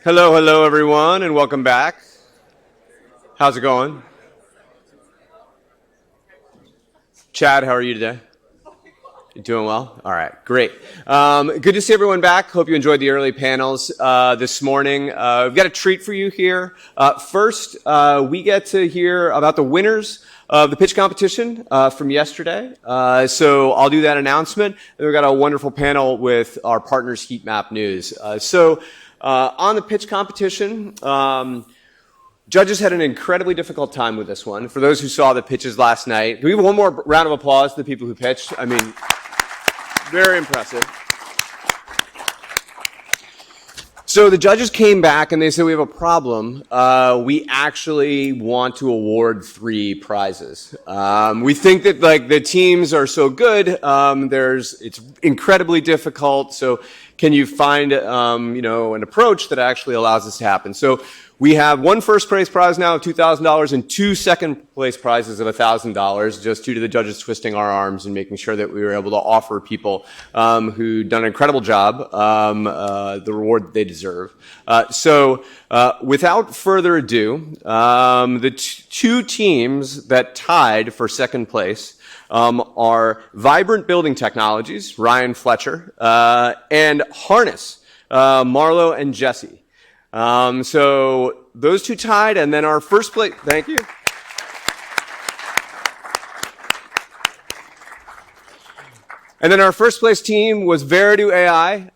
Hello, hello, everyone, and welcome back. How's it going? Chad, how are you today? You doing well? All right, great. Good to see everyone back. Hope you enjoyed the early panels this morning. We've got a treat for you here. First, we get to hear about the winners of the pitch competition from yesterday. So I'll do that announcement. And we've got a wonderful panel with our partners, Heatmap News. On the pitch competition, judges had an incredibly difficult time with this one. For those who saw the pitches last night, can we have one more round of applause to the people who pitched? I mean, very impressive. So the judges came back and they said, we have a problem. We actually want to award 3 prizes. We think that the teams are so good, it's incredibly difficult. So can you find, an approach that actually allows this to happen? So we have 1 first place prize now of $2,000 and 2 second place prizes of $1,000, just due to the judges twisting our arms and making sure that we were able to offer people who done an incredible job the reward that they deserve. Without further ado, the 2 teams that tied for second place are Vibrant Building Technologies, Ryan Fletcher, and Harness, Marlo and Jesse. So those 2 tied, and then our first place, thank you. And then our first place team was Veridu AI,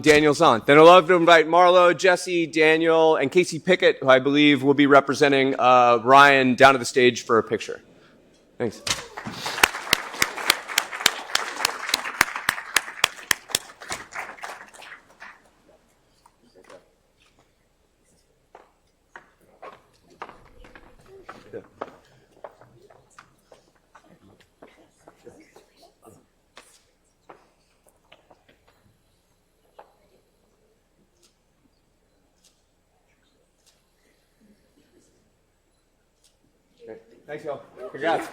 Daniel Zant. Then I'd love to invite Marlo, Jesse, Daniel, and Casey Pickett, who I believe will be representing Ryan, down to the stage for a picture. Thanks. Thanks, y'all. Congrats.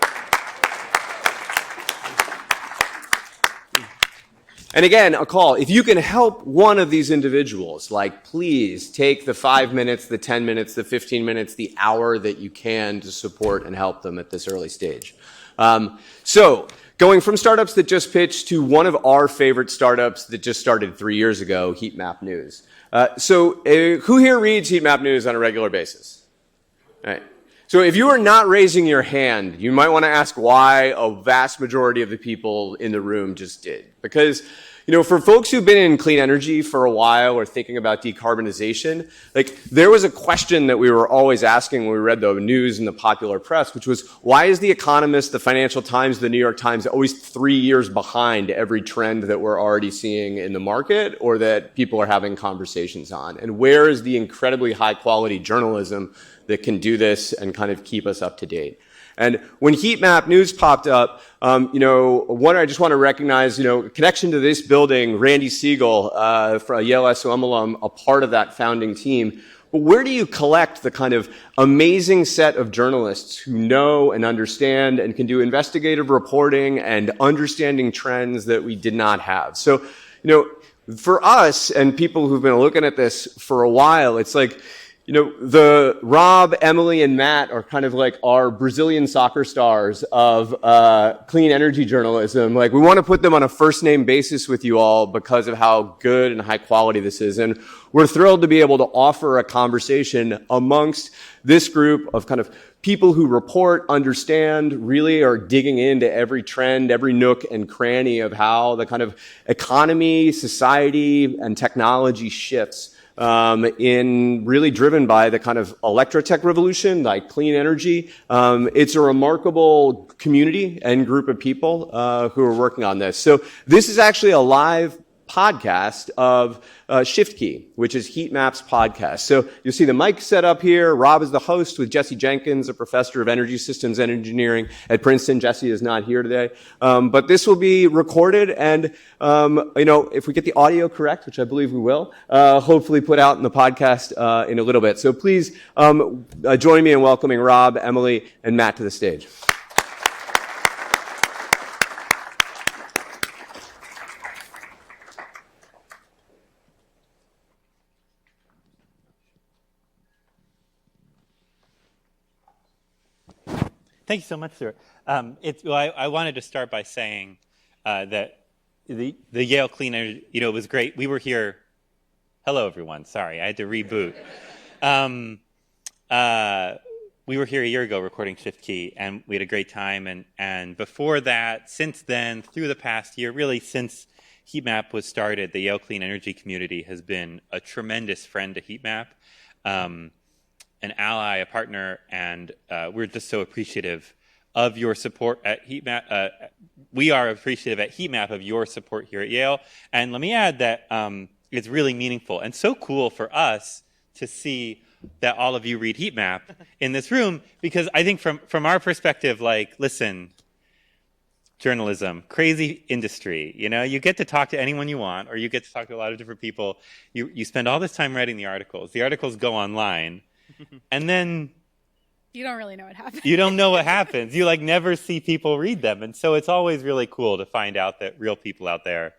And again, a call. If you can help one of these individuals, please take the 5 minutes, the 10 minutes, the 15 minutes, the hour that you can to support and help them at this early stage. So going from startups that just pitched to one of our favorite startups that just started 3 years ago, Heatmap News. Who here reads Heatmap News on a regular basis? All right. So if you are not raising your hand, you might want to ask why a vast majority of the people in the room just did. Because, for folks who've been in clean energy for a while or thinking about decarbonization, there was a question that we were always asking when we read the news in the popular press, which was, why is The Economist, the Financial Times, the New York Times always 3 years behind every trend that we're already seeing in the market or that people are having conversations on? And where is the incredibly high quality journalism that can do this and kind of keep us up to date? And when Heatmap News popped up, one, I just want to recognize, connection to this building, Randy Siegel, from Yale SOM alum, a part of that founding team. But where do you collect the kind of amazing set of journalists who know and understand and can do investigative reporting and understanding trends that we did not have? So, for us and people who've been looking at this for a while, it's the Rob, Emily, and Matt are kind of like our Brazilian soccer stars of clean energy journalism. We want to put them on a first-name basis with you all because of how good and high quality this is. And we're thrilled to be able to offer a conversation amongst this group of kind of people who report, understand, really are digging into every trend, every nook and cranny of how the kind of economy, society, and technology shifts in really driven by the kind of electrotech revolution, like clean energy. It's a remarkable community and group of people who are working on this. So this is actually a live podcast of Shift Key, which is Heatmap's podcast. So you'll see the mic set up here. Rob is the host with Jesse Jenkins, a professor of energy systems and engineering at Princeton. Jesse is not here today. But this will be recorded and, if we get the audio correct, which I believe we will, hopefully put out in the podcast in a little bit. So please join me in welcoming Rob, Emily, and Matt to the stage. Thank you so much, Stuart. I wanted to start by saying that the Yale Clean Energy, it was great. We were here. Hello, everyone. Sorry, I had to reboot. We were here a year ago recording Shift Key, and we had a great time. And before that, since then, through the past year, really since Heatmap was started, the Yale Clean Energy community has been a tremendous friend to Heatmap, an ally, a partner, and we're just so appreciative of your support at Heatmap. We are appreciative at Heatmap of your support here at Yale. And let me add that it's really meaningful and so cool for us to see that all of you read Heatmap in this room, because I think from our perspective, listen, journalism, crazy industry, you get to talk to anyone you want, or you get to talk to a lot of different people. You spend all this time writing the articles go online, and then you don't really know what happens. You don't know what happens. You never see people read them. And so it's always really cool to find out that real people out there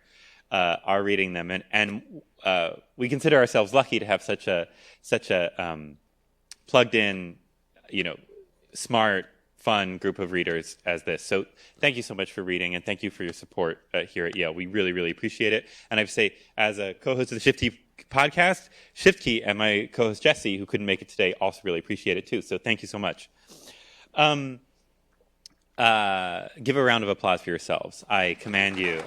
are reading them. And we consider ourselves lucky to have such a plugged in, smart, fun group of readers as this. So thank you so much for reading, and thank you for your support here at Yale. We really, really appreciate it. And I have to say, as a co-host of the Shift Key podcast, Shift Key and my co-host Jesse, who couldn't make it today, also really appreciate it too. So thank you so much. Give a round of applause for yourselves. I command you.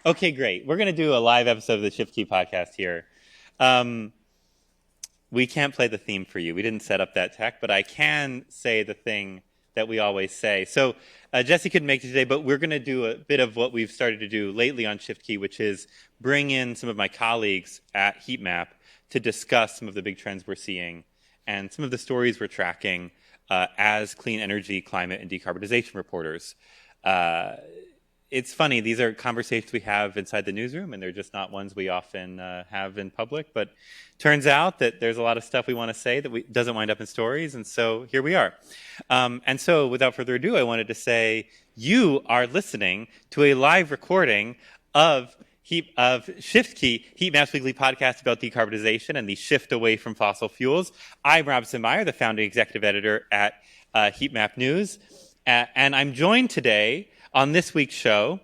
Okay, great. We're going to do a live episode of the Shift Key podcast here. We can't play the theme for you. We didn't set up that tech, but I can say the thing that we always say. So Jesse couldn't make it today, but we're going to do a bit of what we've started to do lately on Shift Key, which is bring in some of my colleagues at Heatmap to discuss some of the big trends we're seeing and some of the stories we're tracking as clean energy, climate, and decarbonization reporters. It's funny, these are conversations we have inside the newsroom, and they're just not ones we often have in public. But turns out that there's a lot of stuff we want to say that doesn't wind up in stories, and so here we are. And so without further ado, I wanted to say you are listening to a live recording of Shift Key, Heatmap's weekly podcast about decarbonization and the shift away from fossil fuels. I'm Robson Meyer, the founding executive editor at Heatmap News, and I'm joined today on this week's show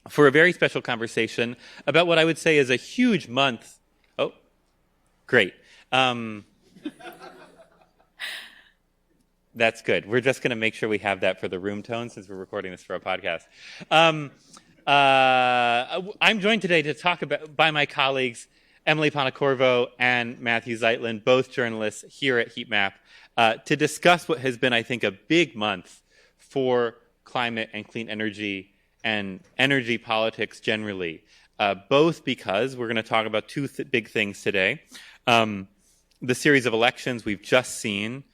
for a very special conversation about what I would say is a huge month. Oh, great. That's good. We're just going to make sure we have that for the room tone since we're recording this for a podcast. I'm joined today to talk by my colleagues, Emily Ponacorvo and Matthew Zeitlin, both journalists here at Heatmap, to discuss what has been, I think, a big month for climate and clean energy and energy politics generally, both because we're going to talk about two big things today. The series of elections we've just seen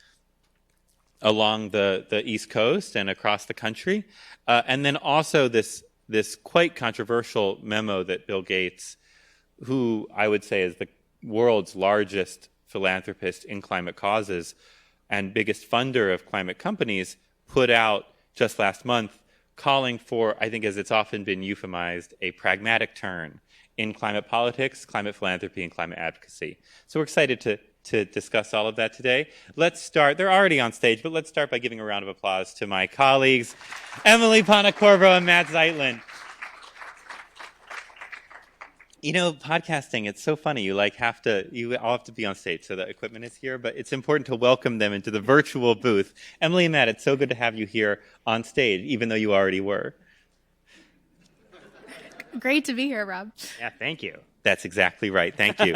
along the East Coast and across the country, and then also this quite controversial memo that Bill Gates, who I would say is the world's largest philanthropist in climate causes and biggest funder of climate companies, put out just last month, calling for, I think as it's often been euphemized, a pragmatic turn in climate politics, climate philanthropy, and climate advocacy. So we're excited to discuss all of that today. Let's start, they're already on stage, but let's start by giving a round of applause to my colleagues, Emily Ponacorvo and Matt Zeitlin. Podcasting, it's so funny. You all have to be on stage, so the equipment is here, but it's important to welcome them into the virtual booth. Emily and Matt, it's so good to have you here on stage, even though you already were. Great to be here, Rob. Yeah, thank you. That's exactly right. Thank you.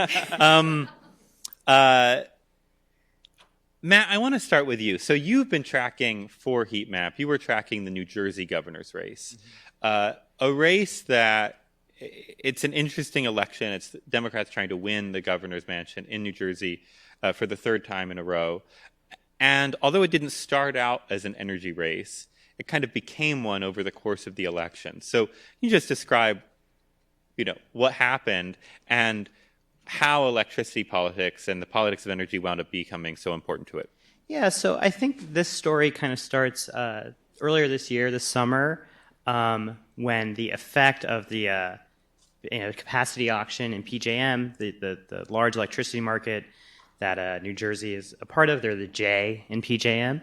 Matt, I want to start with you. So you've been tracking for Heatmap. You were tracking the New Jersey governor's race, a race that it's an interesting election. It's Democrats trying to win the governor's mansion in New Jersey for the third time in a row. And although it didn't start out as an energy race, it kind of became one over the course of the election. So you just describe, what happened and how electricity politics and the politics of energy wound up becoming so important to it. Yeah, so I think this story kind of starts earlier this year, this summer, when the effect of the capacity auction in PJM, the large electricity market that New Jersey is a part of, they're the J in PJM,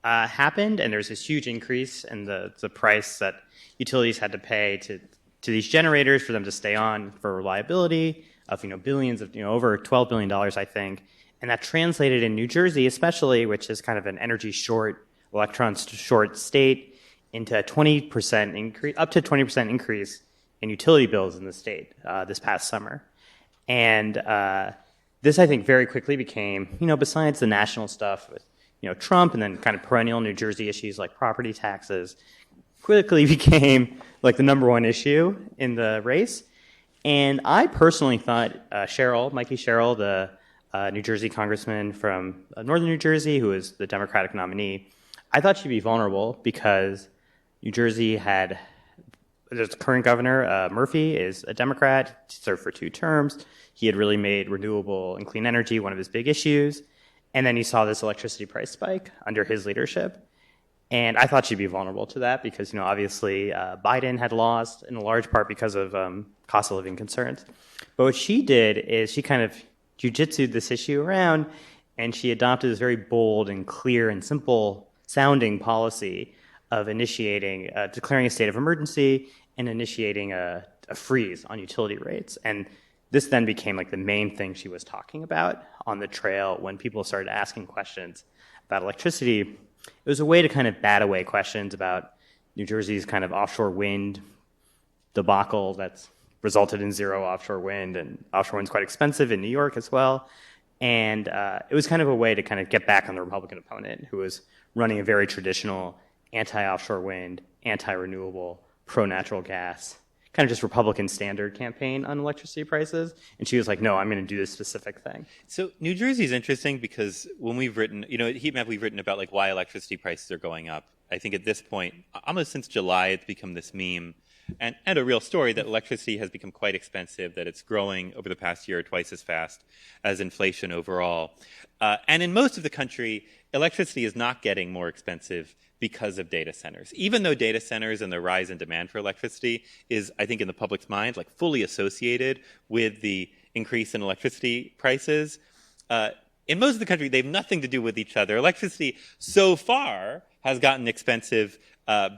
happened, and there's this huge increase in the price that utilities had to pay to these generators for them to stay on for reliability of billions of over $12 billion, I think, and that translated in New Jersey, especially, which is kind of an energy short, electron short state, into a 20% increase, up to 20% increase in utility bills in the state this past summer. And this, I think, very quickly became, besides the national stuff with, Trump and then kind of perennial New Jersey issues like property taxes, quickly became like the number one issue in the race. And I personally thought Mikey Sherrill, the New Jersey congressman from northern New Jersey, who is the Democratic nominee, I thought she'd be vulnerable because New Jersey there's the current governor, Murphy, is a Democrat, served for 2 terms. He had really made renewable and clean energy one of his big issues. And then you saw this electricity price spike under his leadership. And I thought she'd be vulnerable to that because, obviously Biden had lost in a large part because of cost of living concerns. But what she did is she kind of jujitsu'd this issue around, and she adopted this very bold and clear and simple sounding policy of declaring a state of emergency and initiating a freeze on utility rates. And this then became like the main thing she was talking about on the trail when people started asking questions about electricity. It was a way to kind of bat away questions about New Jersey's kind of offshore wind debacle that's resulted in zero offshore wind, and offshore wind's quite expensive in New York as well. And it was kind of a way to kind of get back on the Republican opponent who was running a very traditional anti-offshore wind, anti-renewable, pro-natural gas, kind of just Republican standard campaign on electricity prices. And she was like, no, I'm going to do this specific thing. So New Jersey is interesting because when we've written, at Heatmap, we've written about like why electricity prices are going up. I think at this point, almost since July, it's become this meme and a real story that electricity has become quite expensive, that it's growing over the past year twice as fast as inflation overall. And in most of the country, electricity is not getting more expensive because of data centers. Even though data centers and the rise in demand for electricity is, I think, in the public's mind, like fully associated with the increase in electricity prices, in most of the country, they have nothing to do with each other. Electricity so far has gotten expensive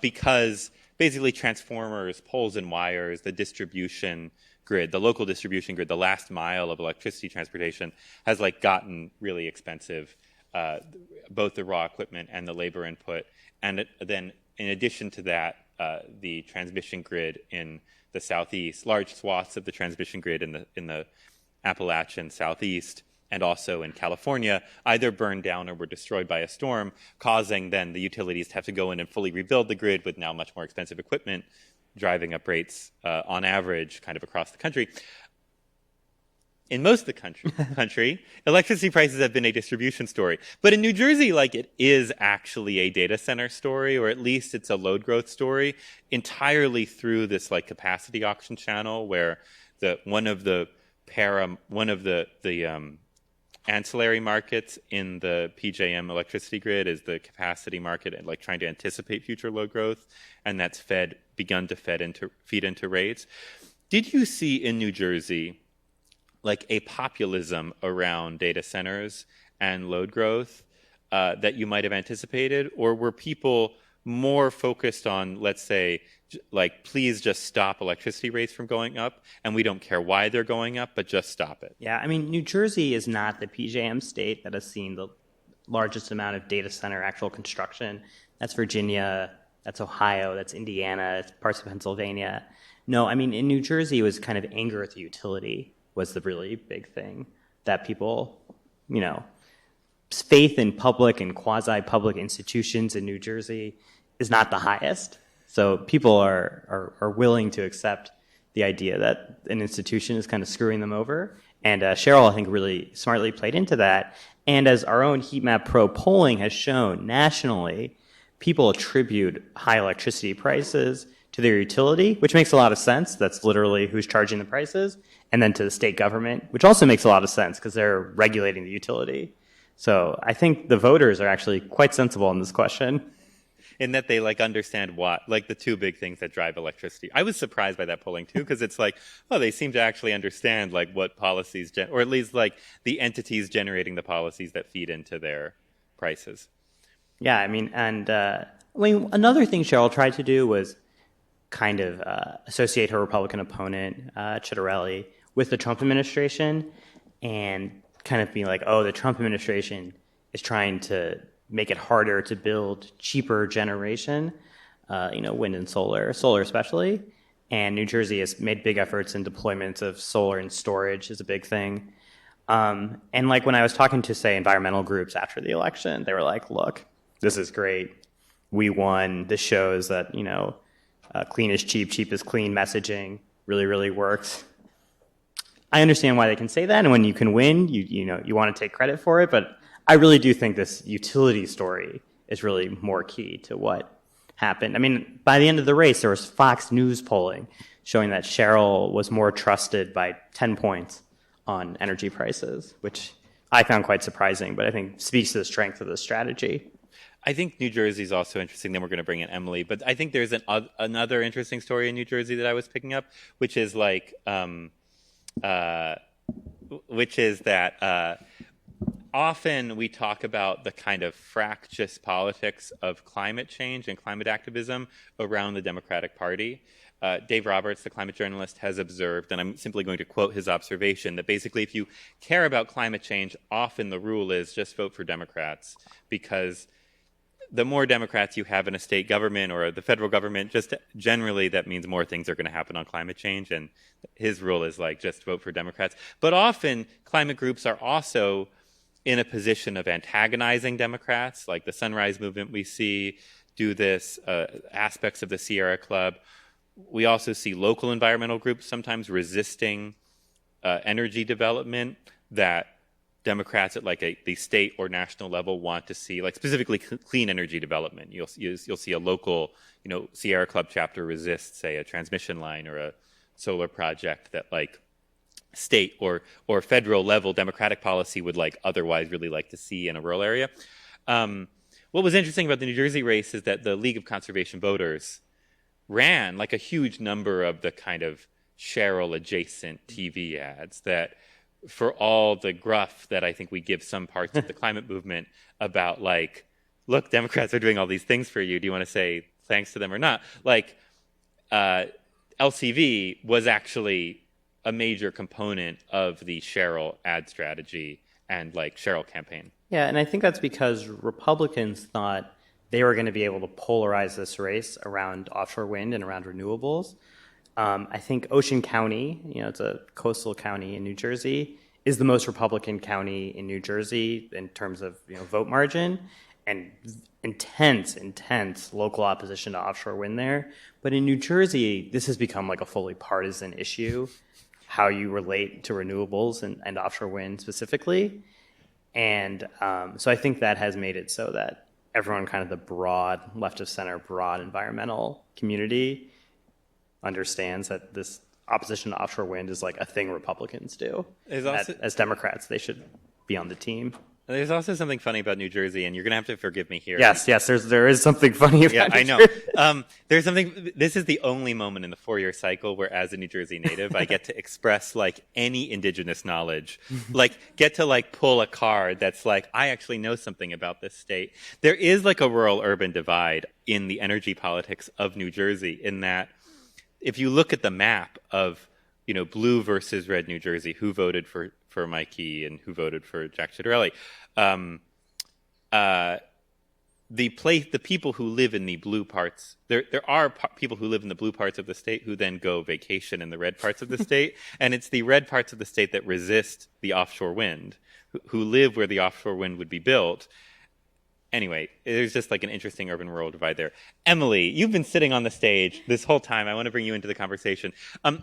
because basically transformers, poles and wires, the distribution grid, the local distribution grid, the last mile of electricity transportation has like gotten really expensive, both the raw equipment and the labor input. And then in addition to that, the transmission grid in the southeast, large swaths of the transmission grid in the Appalachian southeast, and also in California, either burned down or were destroyed by a storm, causing then the utilities to have to go in and fully rebuild the grid with now much more expensive equipment, driving up rates on average kind of across the country. In most of the country, electricity prices have been a distribution story. But in New Jersey, like, it is actually a data center story, or at least it's a load growth story, entirely through this like capacity auction channel where one of the ancillary markets in the PJM electricity grid is the capacity market, and like trying to anticipate future load growth, and that's begun to feed into rates. Did you see in New Jersey like a populism around data centers and load growth that you might have anticipated, or were people more focused on, let's say, like, please just stop electricity rates from going up, and we don't care why they're going up, but just stop it? Yeah, I mean, New Jersey is not the PJM state that has seen the largest amount of data center actual construction. That's Virginia, that's Ohio, that's Indiana, it's parts of Pennsylvania. No, I mean, in New Jersey, it was kind of anger at the utility was the really big thing that people, faith in public and quasi-public institutions in New Jersey is not the highest. So people are willing to accept the idea that an institution is kind of screwing them over. And Cheryl, I think, really smartly played into that. And as our own Heatmap Pro polling has shown, nationally, people attribute high electricity prices to their utility, which makes a lot of sense. That's literally who's charging the prices. And then to the state government, which also makes a lot of sense because they're regulating the utility. So I think the voters are actually quite sensible in this question. in that they like understand what, like the two big things that drive electricity. I was surprised by that polling too, because it's like, oh, they seem to actually understand like what policies, or at least like the entities generating the policies that feed into their prices. Yeah, I mean, and another thing Cheryl tried to do was kind of associate her Republican opponent, Chitterelli, with the Trump administration, and kind of be like, oh, the Trump administration is trying to make it harder to build cheaper generation, wind and solar especially. And New Jersey has made big efforts in deployments of solar and storage is a big thing. And like when I was talking to, say, environmental groups after the election, they were like, look, this is great. We won. This shows that, clean is cheap, cheap is clean messaging really, really works. I understand why they can say that, and when you can win, you want to take credit for it, but I really do think this utility story is really more key to what happened. I mean, by the end of the race, there was Fox News polling showing that Cheryl was more trusted by 10 points on energy prices, which I found quite surprising, but I think speaks to the strength of the strategy. I think New Jersey is also interesting. Then we're going to bring in Emily, but I think there's another interesting story in New Jersey that I was picking up, which is like, often we talk about the kind of fractious politics of climate change and climate activism around the Democratic Party. Dave Roberts, the climate journalist, has observed, and I'm simply going to quote his observation, that basically if you care about climate change, often the rule is just vote for Democrats, because the more Democrats you have in a state government or the federal government, just generally that means more things are going to happen on climate change. And his rule is like, just vote for Democrats. But often climate groups are also in a position of antagonizing Democrats, like the Sunrise Movement we see do this, aspects of the Sierra Club. We also see local environmental groups sometimes resisting energy development that Democrats at like the state or national level want to see, like specifically clean energy development. You'll see a local, Sierra Club chapter resist, say, a transmission line or a solar project that like state or federal level Democratic policy would like otherwise really like to see in a rural area. What was interesting about the New Jersey race is that the League of Conservation Voters ran like a huge number of the kind of Cheryl adjacent TV ads that, for all the gruff that I think we give some parts of the climate movement about like, look, Democrats are doing all these things for you. Do you want to say thanks to them or not? Like, LCV was actually a major component of the Cheryl ad strategy and like Cheryl campaign. Yeah, and I think that's because Republicans thought they were going to be able to polarize this race around offshore wind and around renewables. I think Ocean County, it's a coastal county in New Jersey, is the most Republican county in New Jersey in terms of vote margin, and intense local opposition to offshore wind there. But in New Jersey, this has become like a fully partisan issue, how you relate to renewables and offshore wind specifically. And so I think that has made it so that everyone, kind of the broad left of center, broad environmental community, understands that this opposition to offshore wind is like a thing Republicans do. As Democrats, they should be on the team. There's also something funny about New Jersey, and you're going to have to forgive me here. Yes, there is something funny about Yeah, New I know. Jersey. There's something, this is the only moment in the 4-year cycle where, as a New Jersey native, I get to express like any indigenous knowledge, like get to like pull a card that's like, I actually know something about this state. There is like a rural-urban divide in the energy politics of New Jersey, in that if you look at the map of, blue versus red New Jersey, who voted for Mikey and who voted for Jack Ciattarelli, the people who live in the blue parts, there are people who live in the blue parts of the state who then go vacation in the red parts of the state, and it's the red parts of the state that resist the offshore wind, who live where the offshore wind would be built. Anyway, there's just like an interesting urban-rural divide there. Emily, you've been sitting on the stage this whole time. I want to bring you into the conversation.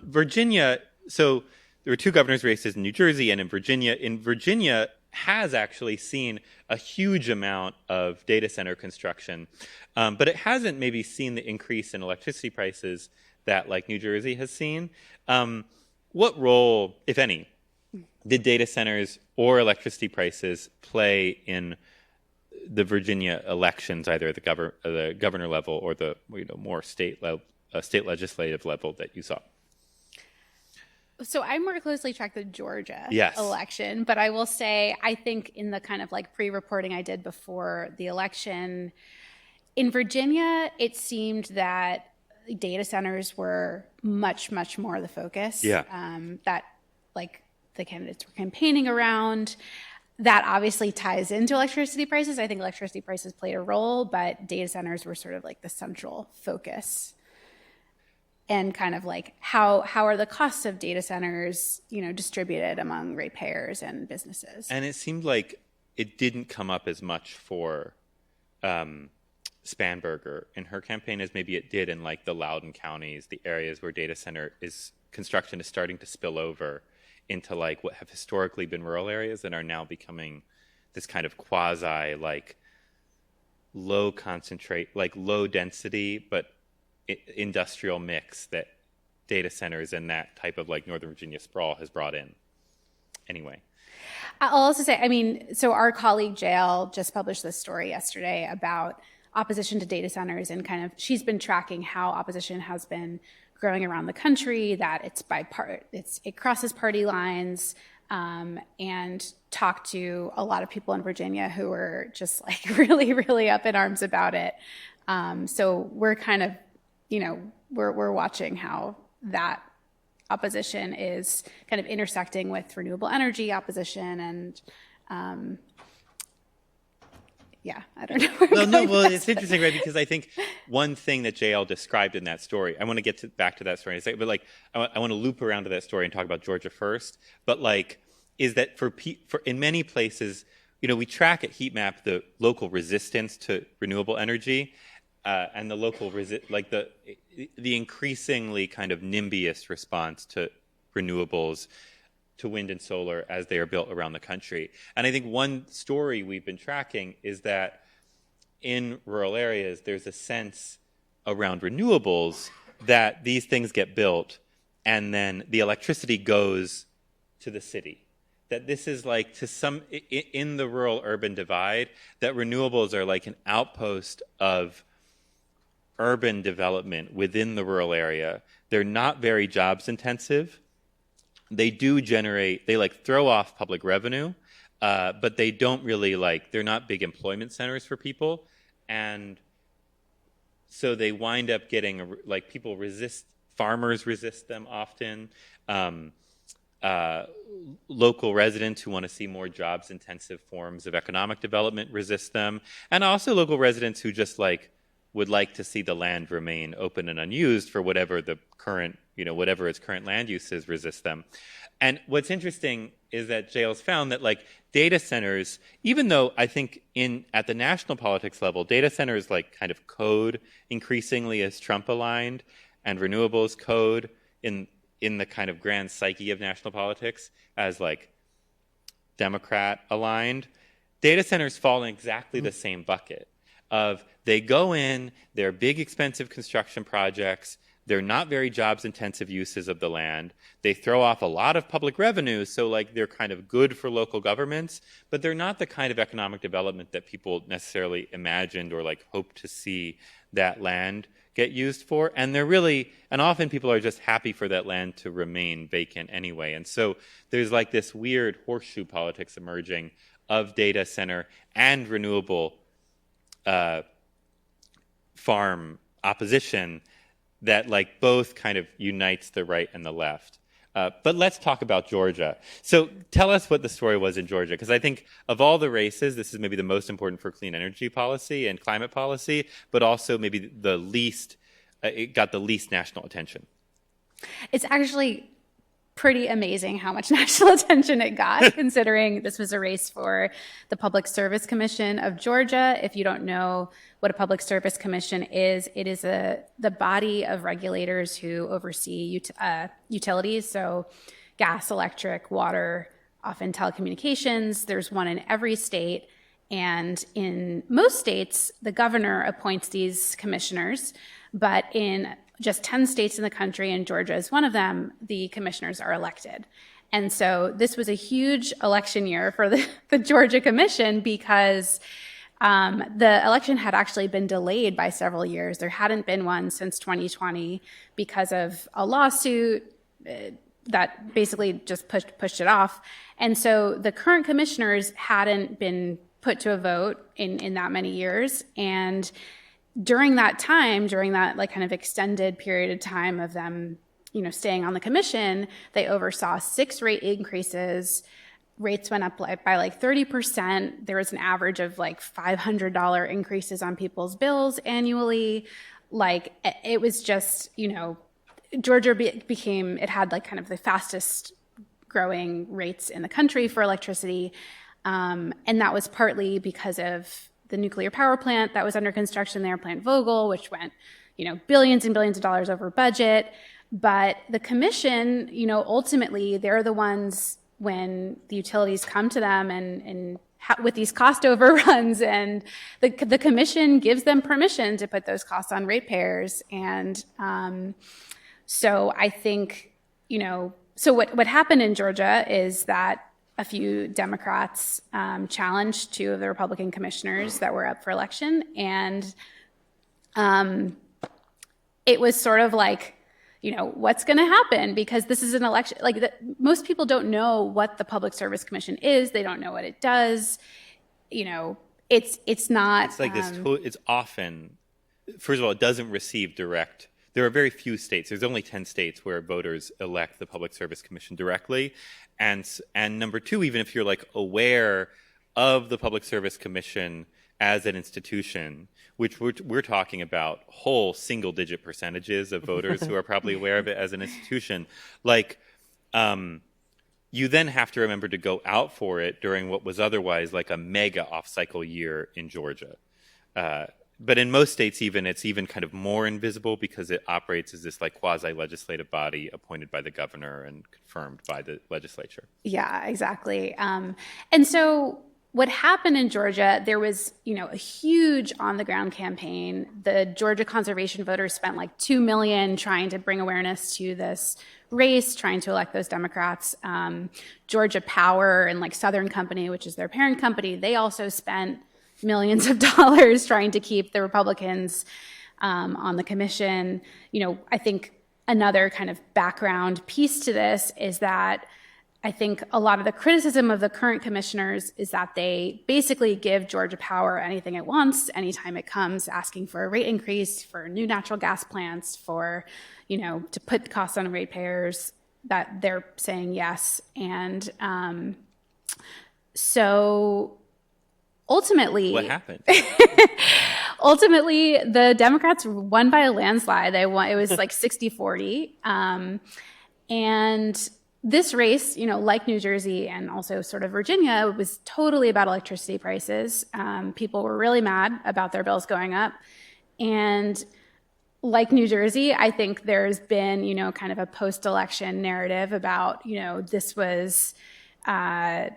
Virginia, so there were 2 governor's races in New Jersey and in Virginia. In Virginia has actually seen a huge amount of data center construction, but it hasn't maybe seen the increase in electricity prices that like New Jersey has seen. What role, if any, did data centers or electricity prices play in the Virginia elections, either at the governor level or the more state legislative level that you saw? So I more closely tracked the Georgia Yes. election, but I will say I think in the kind of like pre-reporting I did before the election, in Virginia, it seemed that data centers were much, much more the focus. Yeah. That like the candidates were campaigning around. That obviously ties into electricity prices. I think electricity prices played a role, but data centers were sort of like the central focus. And kind of like how are the costs of data centers, distributed among ratepayers and businesses? And it seemed like it didn't come up as much for Spanberger in her campaign as maybe it did in like the Loudoun counties, the areas where data center construction is starting to spill over into like what have historically been rural areas that are now becoming this kind of quasi like low density but industrial mix that data centers and that type of like Northern Virginia sprawl has brought in. Anyway. I'll also say, so our colleague Yale just published this story yesterday about opposition to data centers, and kind of she's been tracking how opposition has been growing around the country, that it crosses party lines, and talked to a lot of people in Virginia who were just like really, really up in arms about it. So we're kind of, we're watching how that opposition is kind of intersecting with renewable energy opposition, and I don't know. Well, it's interesting, right? Because I think one thing that JL described in that story, I want to get back to that story in a second, but like I want to loop around to that story and talk about Georgia first. But like, is that for in many places, we track at Heatmap the local resistance to renewable energy, and the local the increasingly kind of NIMBYist response to renewables, to wind and solar as they are built around the country. And I think one story we've been tracking is that in rural areas, there's a sense around renewables that these things get built and then the electricity goes to the city. That this is like in the rural urban divide, that renewables are like an outpost of urban development within the rural area. They're not very jobs intensive. They do they throw off public revenue, but they don't really they're not big employment centers for people. And so they wind up getting, farmers resist them often. Local residents who want to see more jobs intensive forms of economic development resist them. And also local residents who just would like to see the land remain open and unused for whatever the current, whatever its current land use is, resist them. And what's interesting is that Jail's found that data centers, even though I think at the national politics level, data centers kind of code increasingly as Trump aligned, and renewables code in the kind of grand psyche of national politics as Democrat aligned, data centers fall in exactly the same bucket of they go in, they're big expensive construction projects, they're not very jobs intensive uses of the land, they throw off a lot of public revenue, so they're kind of good for local governments, but they're not the kind of economic development that people necessarily imagined or hoped to see that land get used for. And and often people are just happy for that land to remain vacant anyway. And so there's this weird horseshoe politics emerging of data center and renewable farm opposition that both kind of unites the right and the left. But let's talk about Georgia. So tell us what the story was in Georgia, because I think of all the races, this is maybe the most important for clean energy policy and climate policy, but also maybe the least, it got the least national attention. It's actually pretty amazing how much national attention it got, considering this was a race for the Public Service Commission of Georgia. If you don't know what a Public Service Commission is, it is the body of regulators who oversee utilities, so gas, electric, water, often telecommunications. There's one in every state, and in most states, the governor appoints these commissioners, but in just 10 states in the country, and Georgia is one of them, the commissioners are elected. And so this was a huge election year for the Georgia Commission because The election had actually been delayed by several years. There hadn't been one since 2020 because of a lawsuit that basically just pushed it off. And so the current commissioners hadn't been put to a vote in that many years. And during that time, during that like kind of extended period of time of them, staying on the commission, they oversaw 6 rate increases. Rates went up by like 30%. There was an average of like $500 increases on people's bills annually. Like it was just, Georgia it had like kind of the fastest growing rates in the country for electricity. And that was partly because of the nuclear power plant that was under construction there, Plant Vogtle, which went, billions and billions of dollars over budget. But the commission, ultimately, they're the ones when the utilities come to them and with these cost overruns, and the commission gives them permission to put those costs on ratepayers. And so I think, so what happened in Georgia is that a few Democrats challenged 2 of the Republican commissioners that were up for election. And it was sort of like, what's going to happen? Because this is an election, most people don't know what the Public Service Commission is. They don't know what it does. It's not. It's like this, it's often, first of all, it doesn't receive direct. There are very few states. There's only 10 states where voters elect the Public Service Commission directly. And number 2, even if you're like aware of the Public Service Commission as an institution, which we're talking about whole single-digit percentages of voters who are probably aware of it as an institution, you then have to remember to go out for it during what was otherwise like a mega off-cycle year in Georgia. But in most states, it's even kind of more invisible because it operates as this like quasi-legislative body appointed by the governor and confirmed by the legislature. Yeah, exactly. And so what happened in Georgia, there was, a huge on-the-ground campaign. The Georgia conservation voters spent like $2 million trying to bring awareness to this race, trying to elect those Democrats. Georgia Power and like Southern Company, which is their parent company, they also spent millions of dollars trying to keep the Republicans on the commission. I think another kind of background piece to this is that I think a lot of the criticism of the current commissioners is that they basically give Georgia Power anything it wants anytime it comes asking for a rate increase, for new natural gas plants, for, to put costs on ratepayers, that they're saying yes. And so ultimately, what happened? Ultimately, the Democrats won by a landslide. They won. It was like 60-40. And this race, like New Jersey and also sort of Virginia, was totally about electricity prices. People were really mad about their bills going up. And like New Jersey, I think there's been, kind of a post-election narrative about, this was the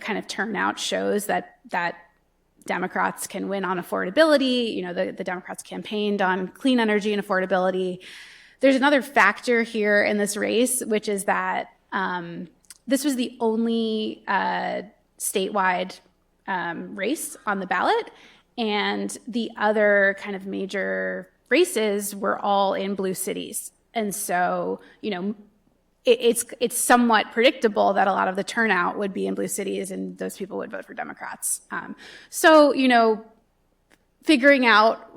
kind of turnout shows that Democrats can win on affordability. The Democrats campaigned on clean energy and affordability. There's another factor here in this race, which is that this was the only statewide race on the ballot, and the other kind of major races were all in blue cities. And so, it's somewhat predictable that a lot of the turnout would be in blue cities and those people would vote for Democrats. So, figuring out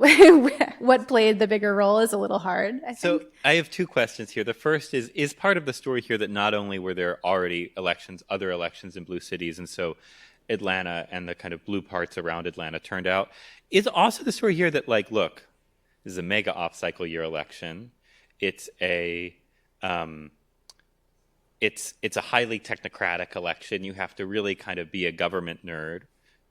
what played the bigger role is a little hard, I think. So I have 2 questions here. The first is part of the story here that not only were there already other elections in blue cities, and so Atlanta and the kind of blue parts around Atlanta turned out, is also the story here that, look, this is a mega off-cycle year election. It's a it's a highly technocratic election. You have to really kind of be a government nerd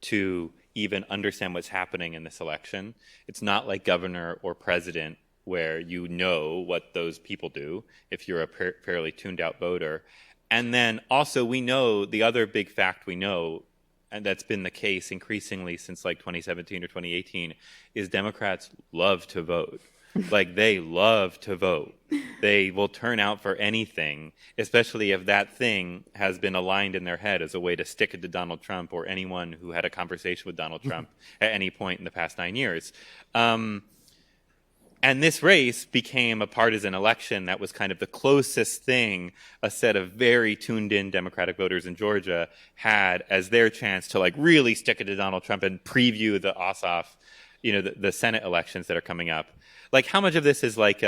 to even understand what's happening in this election. It's not like governor or president where you know what those people do if you're a fairly tuned out voter. And then also we know the other big fact we know, and that's been the case increasingly since 2017 or 2018, is Democrats love to vote. Like, they love to vote. They will turn out for anything, especially if that thing has been aligned in their head as a way to stick it to Donald Trump or anyone who had a conversation with Donald Trump at any point in the past 9 years. And this race became a partisan election that was kind of the closest thing a set of very tuned-in Democratic voters in Georgia had as their chance to like really stick it to Donald Trump and preview the Ossoff, the Senate elections that are coming up. Like, how much of this is like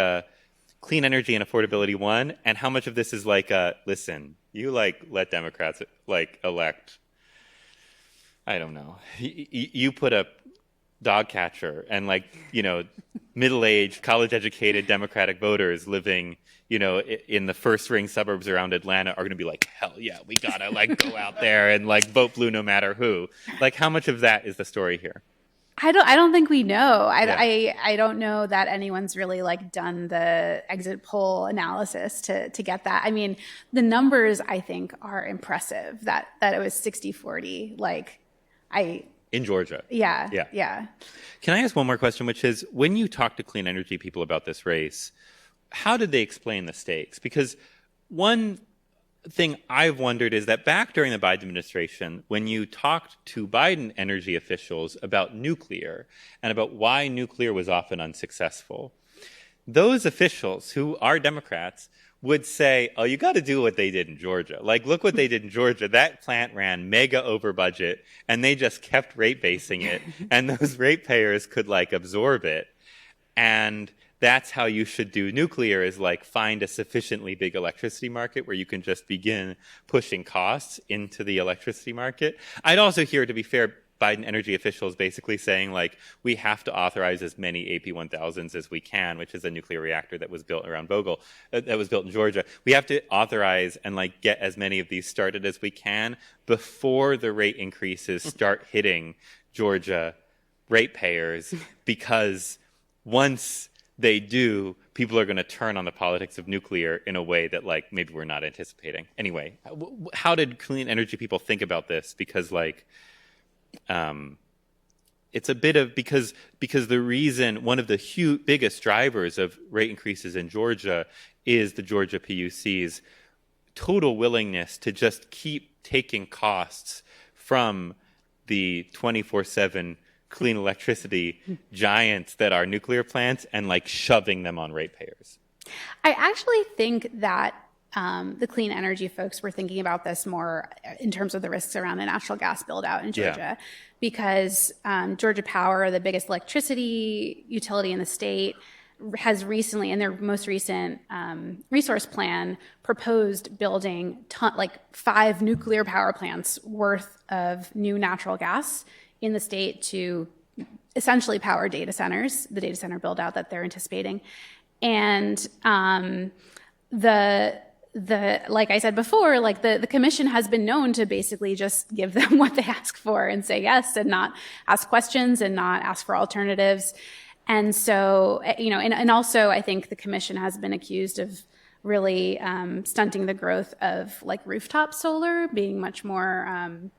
clean energy and affordability one, and how much of this is like, listen, you like let Democrats like elect, I don't know, you put a dog catcher and like, middle-aged, college-educated Democratic voters living, in the first-ring suburbs around Atlanta are going to be like, hell yeah, we gotta like go out there and like vote blue no matter who. Like, how much of that is the story here? I don't think we know. I don't know that anyone's really like done the exit poll analysis to get that. I mean, the numbers I think are impressive that it was 60-40. In Georgia. Yeah. Can I ask one more question, which is, when you talk to clean energy people about this race, how did they explain the stakes? Because one thing I've wondered is that back during the Biden administration, when you talked to Biden energy officials about nuclear and about why nuclear was often unsuccessful, those officials who are Democrats would say, oh, you got to do what they did in Georgia. Like, look what they did in Georgia. That plant ran mega over budget, and they just kept rate basing it, and those ratepayers could, like, absorb it. And that's how you should do nuclear, is, like, find a sufficiently big electricity market where you can just begin pushing costs into the electricity market. I'd also hear, to be fair, Biden energy officials basically saying, like, we have to authorize as many AP1000s as we can, which is a nuclear reactor that was built around Vogtle, that was built in Georgia. We have to authorize and like get as many of these started as we can before the rate increases start hitting Georgia ratepayers, because once they do, people are going to turn on the politics of nuclear in a way that like maybe we're not anticipating. Anyway, how did clean energy people think about this? Because like, it's a bit of, because the reason, one of the biggest drivers of rate increases in Georgia is the Georgia PUC's total willingness to just keep taking costs from the 24/7 clean electricity giants that are nuclear plants and like shoving them on ratepayers. I actually think that the clean energy folks were thinking about this more in terms of the risks around a natural gas build out in Georgia, because Georgia Power, the biggest electricity utility in the state, has recently, in their most recent resource plan, proposed building 5 nuclear power plants worth of new natural gas in the state to essentially power data centers, the data center build out that they're anticipating. And like I said before, like the commission has been known to basically just give them what they ask for and say yes, and not ask questions and not ask for alternatives. And so, and also I think the commission has been accused of really stunting the growth of like rooftop solar, being much more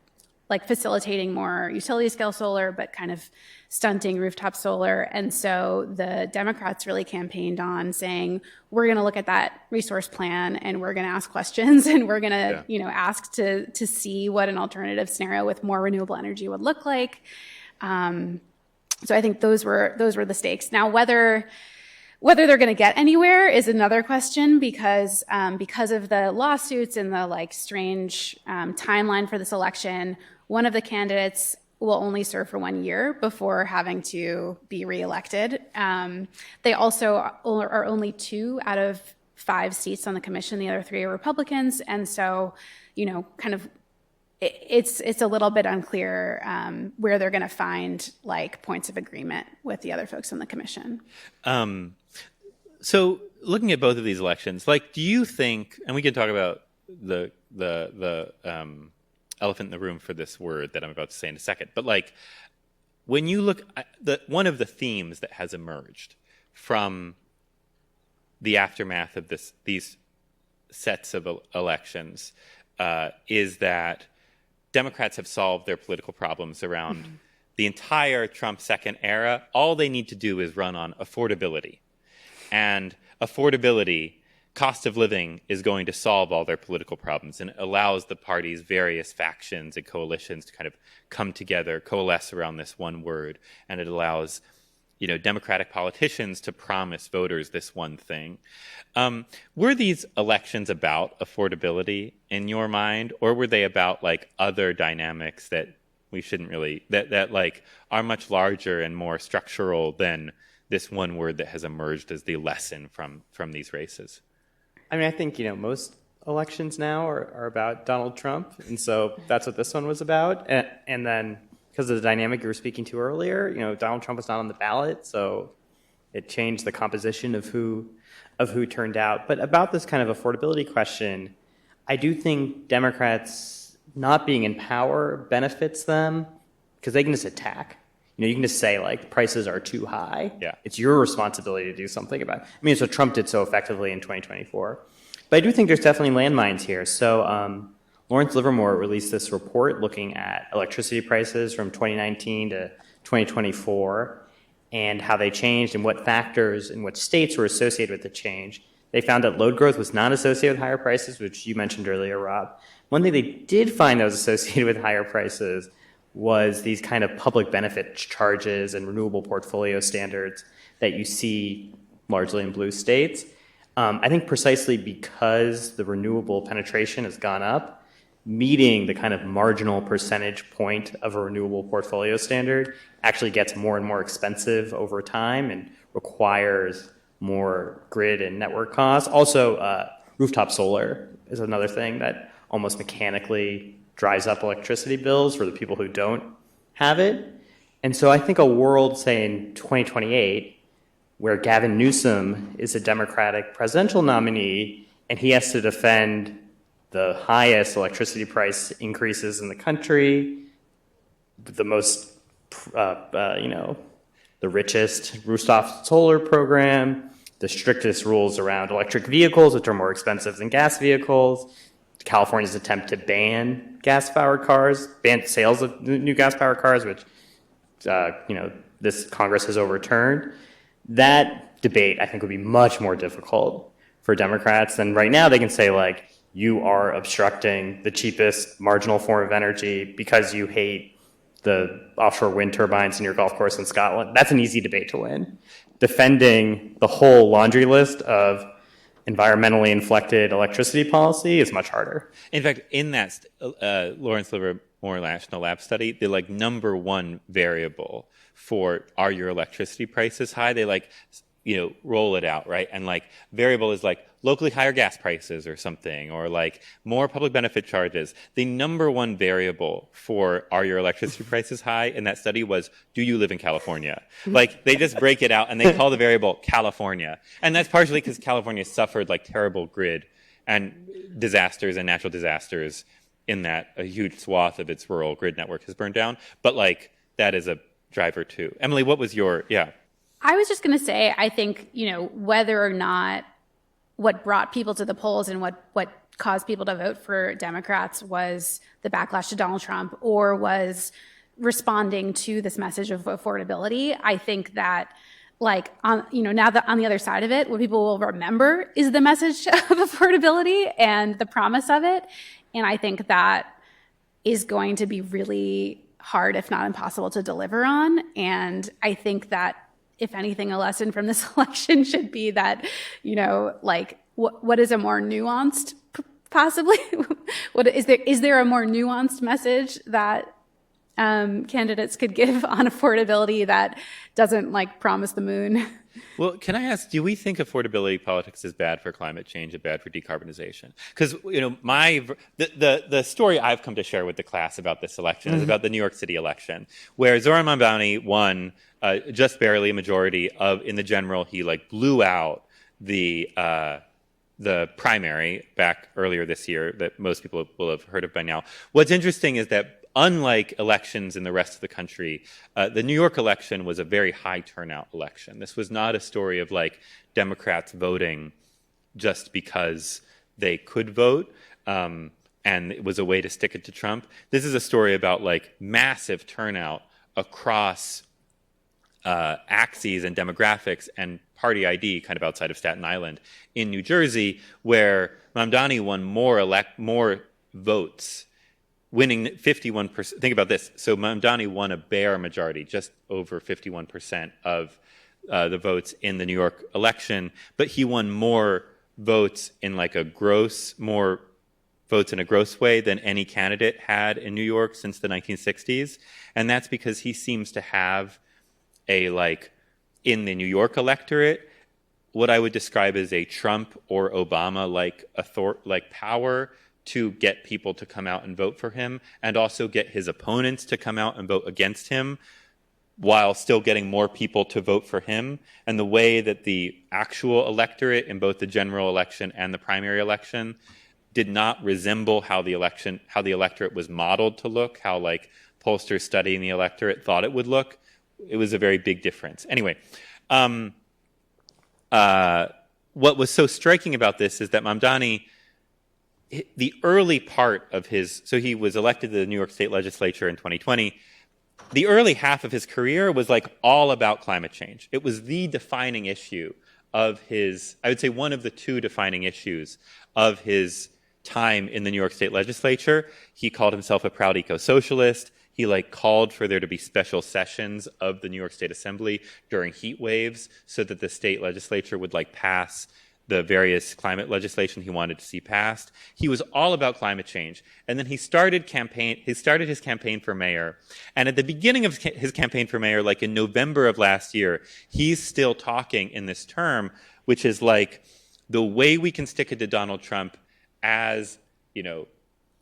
like facilitating more utility scale solar, but kind of stunting rooftop solar. And so the Democrats really campaigned on saying, we're going to look at that resource plan and we're going to ask questions and we're going to, ask to see what an alternative scenario with more renewable energy would look like. So I think those were the stakes. Now, whether they're going to get anywhere is another question, because of the lawsuits and the like strange timeline for this election, one of the candidates will only serve for 1 year before having to be reelected. They also are only 2 out of 5 seats on the commission. The other 3 are Republicans. And so, kind of it's a little bit unclear where they're going to find like points of agreement with the other folks on the commission. So looking at both of these elections, like, do you think, and we can talk about the elephant in the room for this word that I'm about to say in a second, but like, when you look at one of the themes that has emerged from the aftermath of these sets of elections is that Democrats have solved their political problems around the entire Trump second era. All they need to do is run on affordability. And affordability, cost of living, is going to solve all their political problems, and it allows the party's various factions and coalitions to kind of come together, coalesce around this one word, and it allows Democratic politicians to promise voters this one thing. Were these elections about affordability in your mind, or were they about like other dynamics that we shouldn't really, that like are much larger and more structural than this one word that has emerged as the lesson from these races? I mean, I think, most elections now are about Donald Trump, and so that's what this one was about. And then, because of the dynamic you were speaking to earlier, Donald Trump was not on the ballot, so it changed the composition of who turned out. But about this kind of affordability question, I do think Democrats not being in power benefits them because they can just attack. You can just say, like, prices are too high. Yeah. It's your responsibility to do something about it. I mean, so Trump did so effectively in 2024. But I do think there's definitely landmines here. So Lawrence Livermore released this report looking at electricity prices from 2019 to 2024 and how they changed and what factors and what states were associated with the change. They found that load growth was not associated with higher prices, which you mentioned earlier, Rob. One thing they did find that was associated with higher prices was these kind of public benefit charges and renewable portfolio standards that you see largely in blue states. I think precisely because the renewable penetration has gone up, meeting the kind of marginal percentage point of a renewable portfolio standard actually gets more and more expensive over time and requires more grid and network costs. Also, rooftop solar is another thing that almost mechanically drives up electricity bills for the people who don't have it. And so I think a world, say, in 2028, where Gavin Newsom is a Democratic presidential nominee and he has to defend the highest electricity price increases in the country, the most, the richest rooftop solar program, the strictest rules around electric vehicles, which are more expensive than gas vehicles, California's attempt to ban gas-powered cars, ban sales of new gas-powered cars, which, this Congress has overturned. That debate, I think, would be much more difficult for Democrats than right now. They can say, like, you are obstructing the cheapest marginal form of energy because you hate the offshore wind turbines in your golf course in Scotland. That's an easy debate to win. Defending the whole laundry list of environmentally inflected electricity policy is much harder. In fact, in that Lawrence Livermore National Lab study, the number one variable for are your electricity prices high, they roll it out, right? And variable is locally higher gas prices or something, or more public benefit charges. The number one variable for are your electricity prices high in that study was, do you live in California? They just break it out and they call the variable California. And that's partially because California suffered terrible grid and disasters and natural disasters in that a huge swath of its rural grid network has burned down. But that is a driver too. Emily, what was your, I was just going to say, I think, whether or not what brought people to the polls and what caused people to vote for Democrats was the backlash to Donald Trump or was responding to this message of affordability. I think that now that on the other side of it, what people will remember is the message of affordability and the promise of it. And I think that is going to be really hard, if not impossible, to deliver on. And I think that, if anything, a lesson from this election should be that, what is a more nuanced, possibly, is there a more nuanced message that candidates could give on affordability that doesn't promise the moon? Well, can I ask, do we think affordability politics is bad for climate change and bad for decarbonization? Because, the story I've come to share with the class about this election is about the New York City election, where Zohran Mamdani won just barely a majority in the general. He blew out the primary back earlier this year that most people will have heard of by now. What's interesting is that unlike elections in the rest of the country, the New York election was a very high turnout election. This was not a story of Democrats voting just because they could vote, and it was a way to stick it to Trump. This is a story about massive turnout across axes and demographics and party ID kind of outside of Staten Island in New Jersey, where Mamdani won more votes, winning 51%. Think about this. So Mamdani won a bare majority, just over 51% of the votes in the New York election, but he won more votes in like more votes in a gross way than any candidate had in New York since the 1960s. And that's because he seems to have in the New York electorate, what I would describe as a Trump or Obama-like power to get people to come out and vote for him, and also get his opponents to come out and vote against him, while still getting more people to vote for him. And the way that the actual electorate in both the general election and the primary election did not resemble how the electorate was modeled to look, how pollsters studying the electorate thought it would look. It was a very big difference. Anyway, what was so striking about this is that Mamdani, the early part of so he was elected to the New York State Legislature in 2020. The early half of his career was all about climate change. It was the defining issue of I would say one of the two defining issues of his time in the New York State Legislature. He called himself a proud eco-socialist. He called for there to be special sessions of the New York State Assembly during heat waves so that the state legislature would pass the various climate legislation he wanted to see passed. He was all about climate change. And then he started his campaign for mayor. And at the beginning of his campaign for mayor, in November of last year, he's still talking in this term, which is the way we can stick it to Donald Trump as,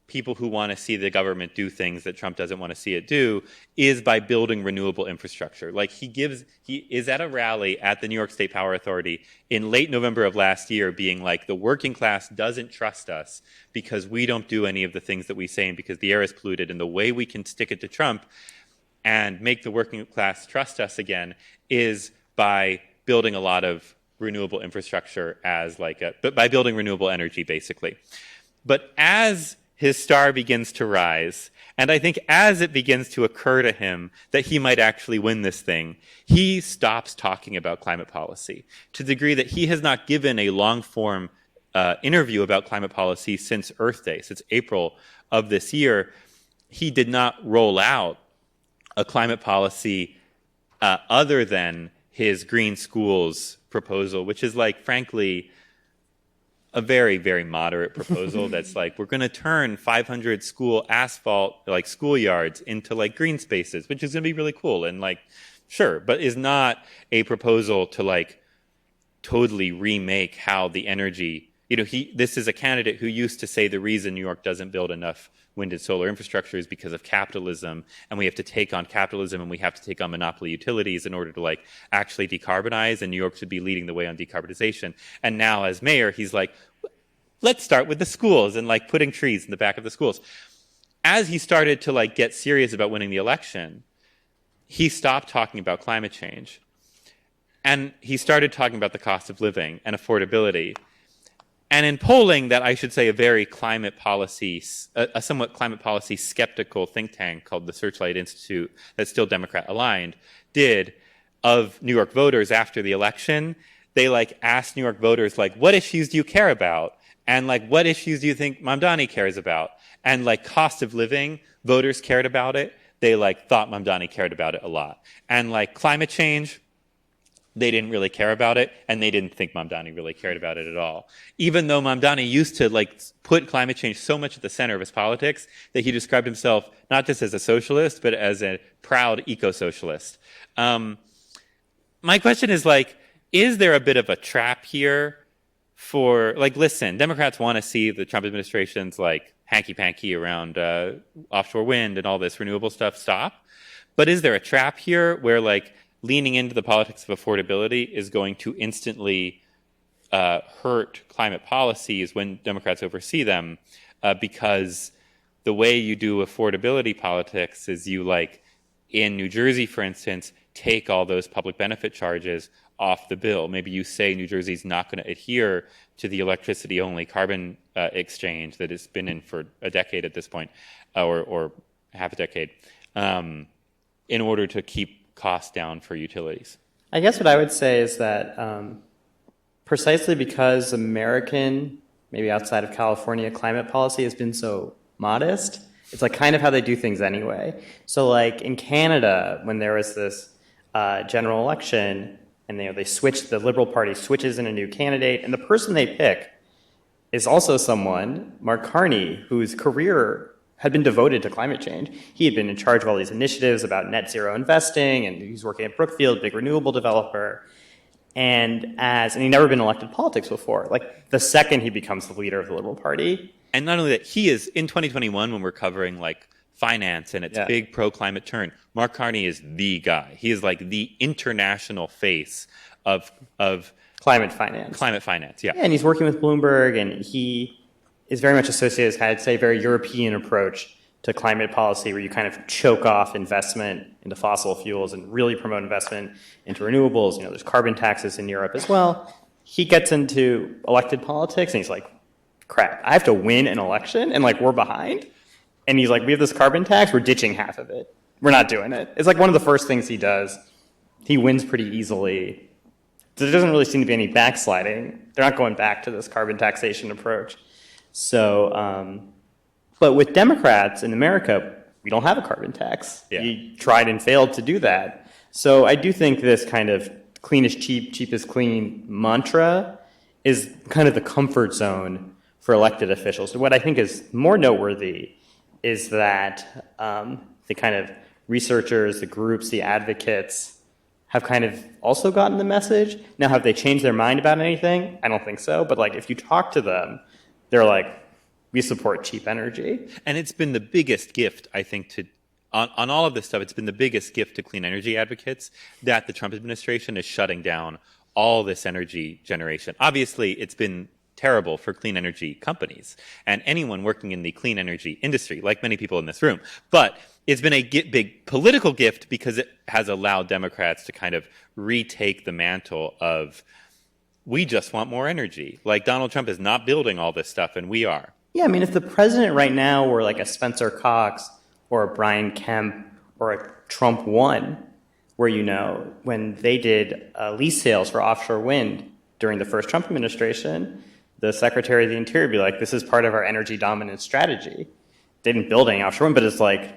people who want to see the government do things that Trump doesn't want to see it do, is by building renewable infrastructure. He is at a rally at the New York State Power Authority in late November of last year being the working class doesn't trust us because we don't do any of the things that we say and because the air is polluted. And the way we can stick it to Trump and make the working class trust us again is by building a lot of renewable infrastructure but by building renewable energy, basically. But as his star begins to rise, and I think as it begins to occur to him that he might actually win this thing, he stops talking about climate policy to the degree that he has not given a long-form interview about climate policy since Earth Day, since April of this year. He did not roll out a climate policy other than his green schools proposal, which is frankly, a very, very moderate proposal that's we're going to turn 500 asphalt schoolyards into green spaces, which is going to be really cool and sure, but is not a proposal to totally remake how the energy, this is a candidate who used to say the reason New York doesn't build enough wind and solar infrastructure is because of capitalism, and we have to take on capitalism and we have to take on monopoly utilities in order to actually decarbonize, and New York should be leading the way on decarbonization. And now as mayor, he's let's start with the schools and putting trees in the back of the schools. As he started to get serious about winning the election, he stopped talking about climate change. And he started talking about the cost of living and affordability. And in polling that I should say a somewhat climate policy skeptical think tank called the Searchlight Institute, that's still Democrat aligned, did of New York voters after the election, they asked New York voters what issues do you care about? And what issues do you think Mamdani cares about? And cost of living, voters cared about it. They thought Mamdani cared about it a lot. And climate change, they didn't really care about it, and they didn't think Mamdani really cared about it at all. Even though Mamdani used to put climate change so much at the center of his politics that he described himself not just as a socialist, but as a proud eco-socialist. My question is there a bit of a trap here for, listen, Democrats want to see the Trump administration's hanky-panky around offshore wind and all this renewable stuff stop, but is there a trap here where leaning into the politics of affordability is going to instantly hurt climate policies when Democrats oversee them, because the way you do affordability politics is you in New Jersey, for instance, take all those public benefit charges off the bill. Maybe you say New Jersey's not going to adhere to the electricity-only carbon exchange that it's been in for a decade at this point, or half a decade, in order to keep costs down for utilities. I guess what I would say is that precisely because American, maybe outside of California, climate policy has been so modest, it's like kind of how they do things anyway. So like in Canada, when there was this general election, and they switched, the Liberal Party switches in a new candidate, and the person they pick is also someone, Mark Carney, whose career had been devoted to climate change. He had been in charge of all these initiatives about net zero investing, and he's working at Brookfield, big renewable developer. And he'd never been elected politics before. Like the second he becomes the leader of the Liberal Party. And not only that, he is in 2021 when we're covering like finance and its big pro-climate turn. Mark Carney is the guy. He is like the international face of Climate finance. Climate finance, yeah. Yeah, and he's working with Bloomberg, and he is very much associated with, I'd say, a very European approach to climate policy, where you kind of choke off investment into fossil fuels and really promote investment into renewables. There's carbon taxes in Europe as well. He gets into elected politics, and he's like, crap, I have to win an election, and like we're behind. And he's like, we have this carbon tax, we're ditching half of it. We're not doing it. It's like one of the first things he does. He wins pretty easily. There doesn't really seem to be any backsliding. They're not going back to this carbon taxation approach. So, but with Democrats in America, we don't have a carbon tax. Yeah. You tried and failed to do that. So I do think this kind of clean is cheap, cheap is clean mantra is kind of the comfort zone for elected officials. What I think is more noteworthy is that the kind of researchers, the groups, the advocates have kind of also gotten the message. Now, have they changed their mind about anything? I don't think so. But like, if you talk to them, they're like, we support cheap energy. And it's been the biggest gift, I think, on all of this stuff, it's been the biggest gift to clean energy advocates that the Trump administration is shutting down all this energy generation. Obviously, it's been terrible for clean energy companies and anyone working in the clean energy industry, like many people in this room. But it's been a big political gift because it has allowed Democrats to kind of retake the mantle of, we just want more energy. Like Donald Trump is not building all this stuff, and we are. Yeah, I mean, if the president right now were like a Spencer Cox or a Brian Kemp or a Trump 1, where, when they did lease sales for offshore wind during the first Trump administration, the Secretary of the Interior would be like, this is part of our energy dominance strategy. They didn't build any offshore wind, but it's like,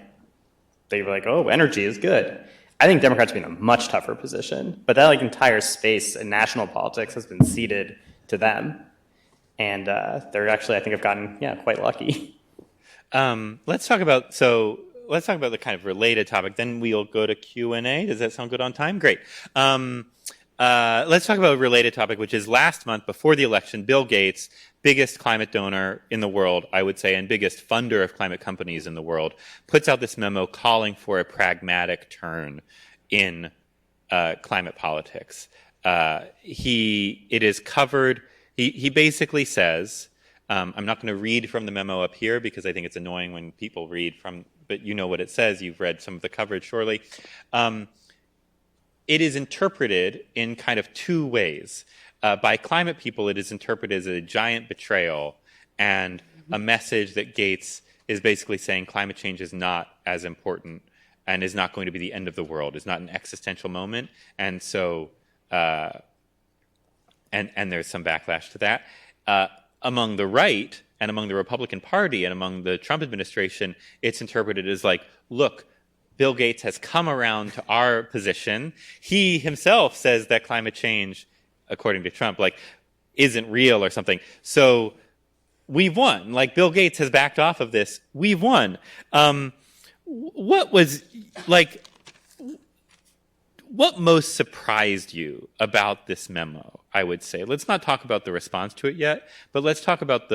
they were like, oh, energy is good. I think Democrats are in a much tougher position, but that like entire space in national politics has been ceded to them. And they're actually, I think, have gotten, quite lucky. Let's talk about the kind of related topic. Then we'll go to Q&A. Does that sound good on time? Great. Let's talk about a related topic, which is last month before the election, Bill Gates, biggest climate donor in the world, I would say, and biggest funder of climate companies in the world, puts out this memo calling for a pragmatic turn in climate politics. It is covered. He basically says, I'm not going to read from the memo up here because I think it's annoying when people read from, but you know what it says. You've read some of the coverage, surely. It is interpreted in kind of two ways. By climate people, it is interpreted as a giant betrayal and a message that Gates is basically saying climate change is not as important and is not going to be the end of the world, is not an existential moment. And so, and there's some backlash to that. Among the right and among the Republican Party and among the Trump administration, it's interpreted as like, look, Bill Gates has come around to our position. He himself says that climate change, according to Trump, like, isn't real or something. So we've won. Like, Bill Gates has backed off of this. We've won. What most surprised you about this memo, I would say? Let's not talk about the response to it yet, but let's talk about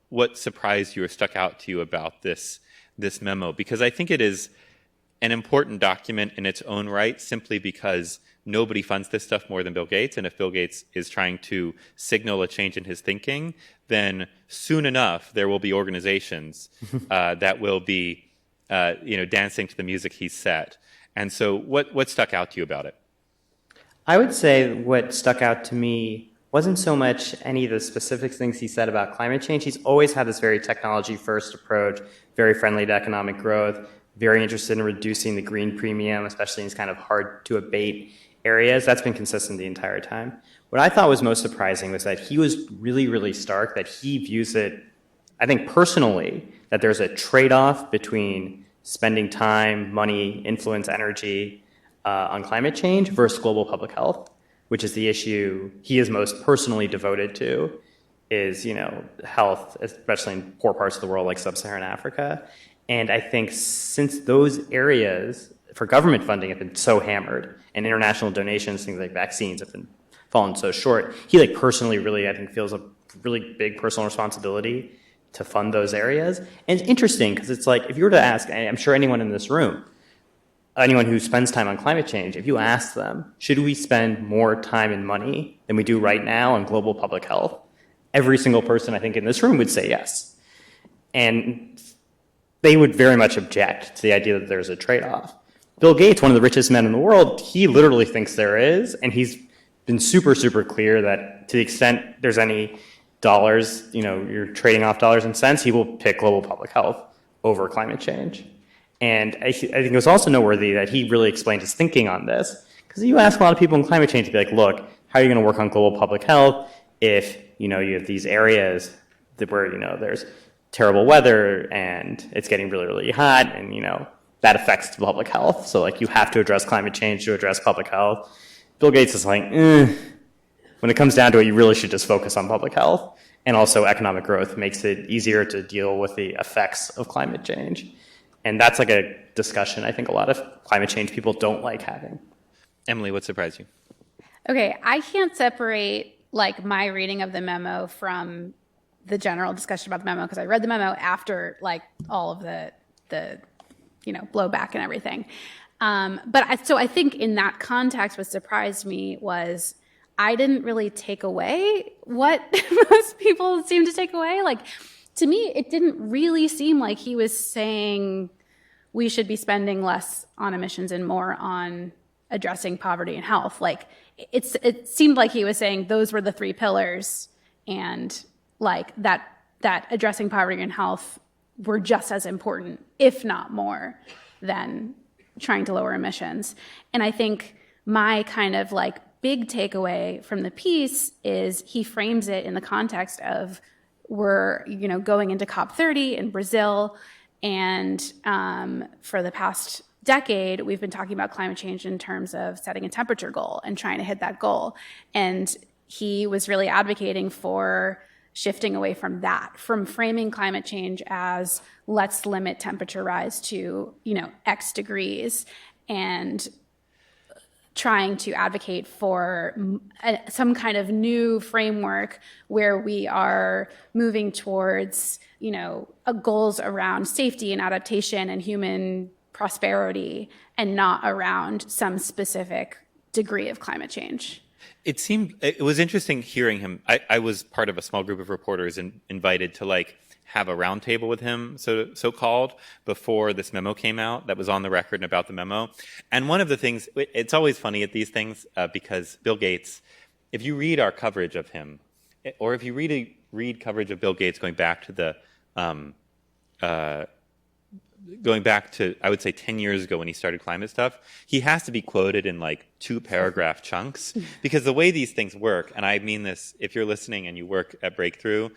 what surprised you or stuck out to you about this memo, because I think it is an important document in its own right, simply because nobody funds this stuff more than Bill Gates. And if Bill Gates is trying to signal a change in his thinking, then soon enough there will be organizations that will be, dancing to the music he's set. And so, what stuck out to you about it? I would say what stuck out to me wasn't so much any of the specific things he said about climate change. He's always had this very technology-first approach, very friendly to economic growth, very interested in reducing the green premium, especially in these kind of hard to abate areas. That's been consistent the entire time. What I thought was most surprising was that he was really, really stark, that he views it, I think personally, that there's a trade-off between spending time, money, influence, energy on climate change versus global public health, which is the issue he is most personally devoted to, is, health, especially in poor parts of the world like sub-Saharan Africa. And I think since those areas for government funding have been so hammered, and international donations, things like vaccines, have been fallen so short, he personally really, I think, feels a really big personal responsibility to fund those areas. And it's interesting because it's like, if you were to ask, and I'm sure anyone in this room, anyone who spends time on climate change, if you ask them, should we spend more time and money than we do right now on global public health? Every single person, I think, in this room would say yes. And they would very much object to the idea that there's a trade-off. Bill Gates, one of the richest men in the world, he literally thinks there is, and he's been super, super clear that to the extent there's any dollars, you're trading off dollars and cents, he will pick global public health over climate change. And I think it was also noteworthy that he really explained his thinking on this, because you ask a lot of people in climate change to be like, look, how are you going to work on global public health if, you have these areas where, there's terrible weather and it's getting really, really hot, and, that affects public health. So, you have to address climate change to address public health. Bill Gates is like, when it comes down to it, you really should just focus on public health. And also economic growth makes it easier to deal with the effects of climate change. And that's a discussion I think a lot of climate change people don't like having. Emily, what surprised you? Okay, I can't separate my reading of the memo from the general discussion about the memo, because I read the memo after all of the blowback and everything. So I think in that context, what surprised me was I didn't really take away what most people seem to take away. To me, it didn't really seem like he was saying we should be spending less on emissions and more on addressing poverty and health. It seemed like he was saying those were the three pillars, and that addressing poverty and health were just as important, if not more, than trying to lower emissions. And I think my kind of big takeaway from the piece is he frames it in the context of we're going into COP30 in Brazil, and for the past decade we've been talking about climate change in terms of setting a temperature goal and trying to hit that goal. And he was really advocating for shifting away from that, from framing climate change as let's limit temperature rise to, X degrees, and trying to advocate for some kind of new framework where we are moving towards, goals around safety and adaptation and human prosperity, and not around some specific degree of climate change. It was interesting hearing him. I was part of a small group of reporters invited to have a roundtable with him, so-called, before this memo came out that was on the record and about the memo. And one of the things, it's always funny at these things because Bill Gates, if you read our coverage of him, or if you read coverage of Bill Gates going back to I would say 10 years ago when he started climate stuff, he has to be quoted in 2-paragraph chunks, because the way these things work, and I mean this, if you're listening and you work at Breakthrough,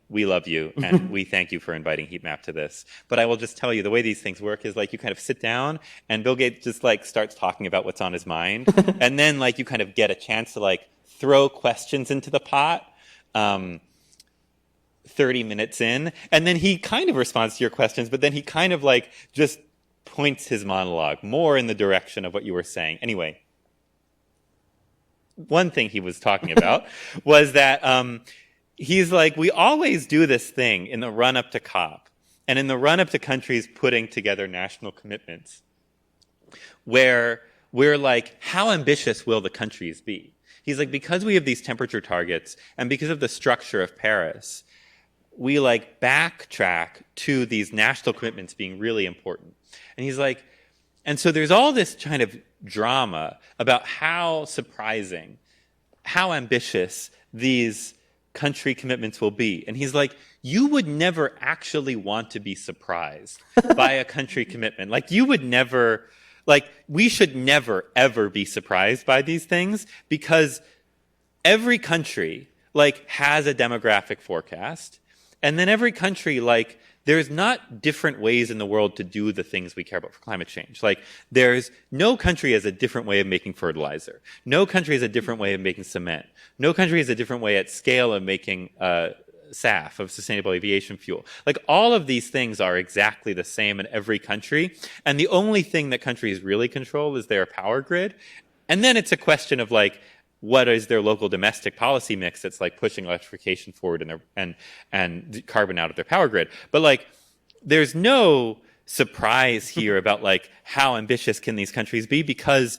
we love you and we thank you for inviting Heatmap to this. But I will just tell you, the way these things work is you kind of sit down and Bill Gates just starts talking about what's on his mind. And then you kind of get a chance to throw questions into the pot. 30 minutes in, and then he kind of responds to your questions, but then he kind of just points his monologue more in the direction of what you were saying. Anyway, one thing he was talking about was that he's we always do this thing in the run-up to COP and in the run-up to countries putting together national commitments where we're how ambitious will the countries be? He's because we have these temperature targets and because of the structure of Paris, we backtrack to these national commitments being really important. And he's and so there's all this kind of drama about how surprising, how ambitious these country commitments will be. And he's like, you would never actually want to be surprised by a country commitment. Like, you would never, like, we should never, ever be surprised by these things, because every country, like, has a demographic forecast. And then every country, like, there's not different ways in the world to do the things we care about for climate change. Like, there's no country has a different way of making fertilizer. No country has a different way of making cement. No country has a different way at scale of making SAF, of sustainable aviation fuel. Like, all of these things are exactly the same in every country. And the only thing that countries really control is their power grid. And then it's a question of, like, what is their local domestic policy mix that's like pushing electrification forward and carbon out of their power grid. But like, there's no surprise here about like how ambitious can these countries be, because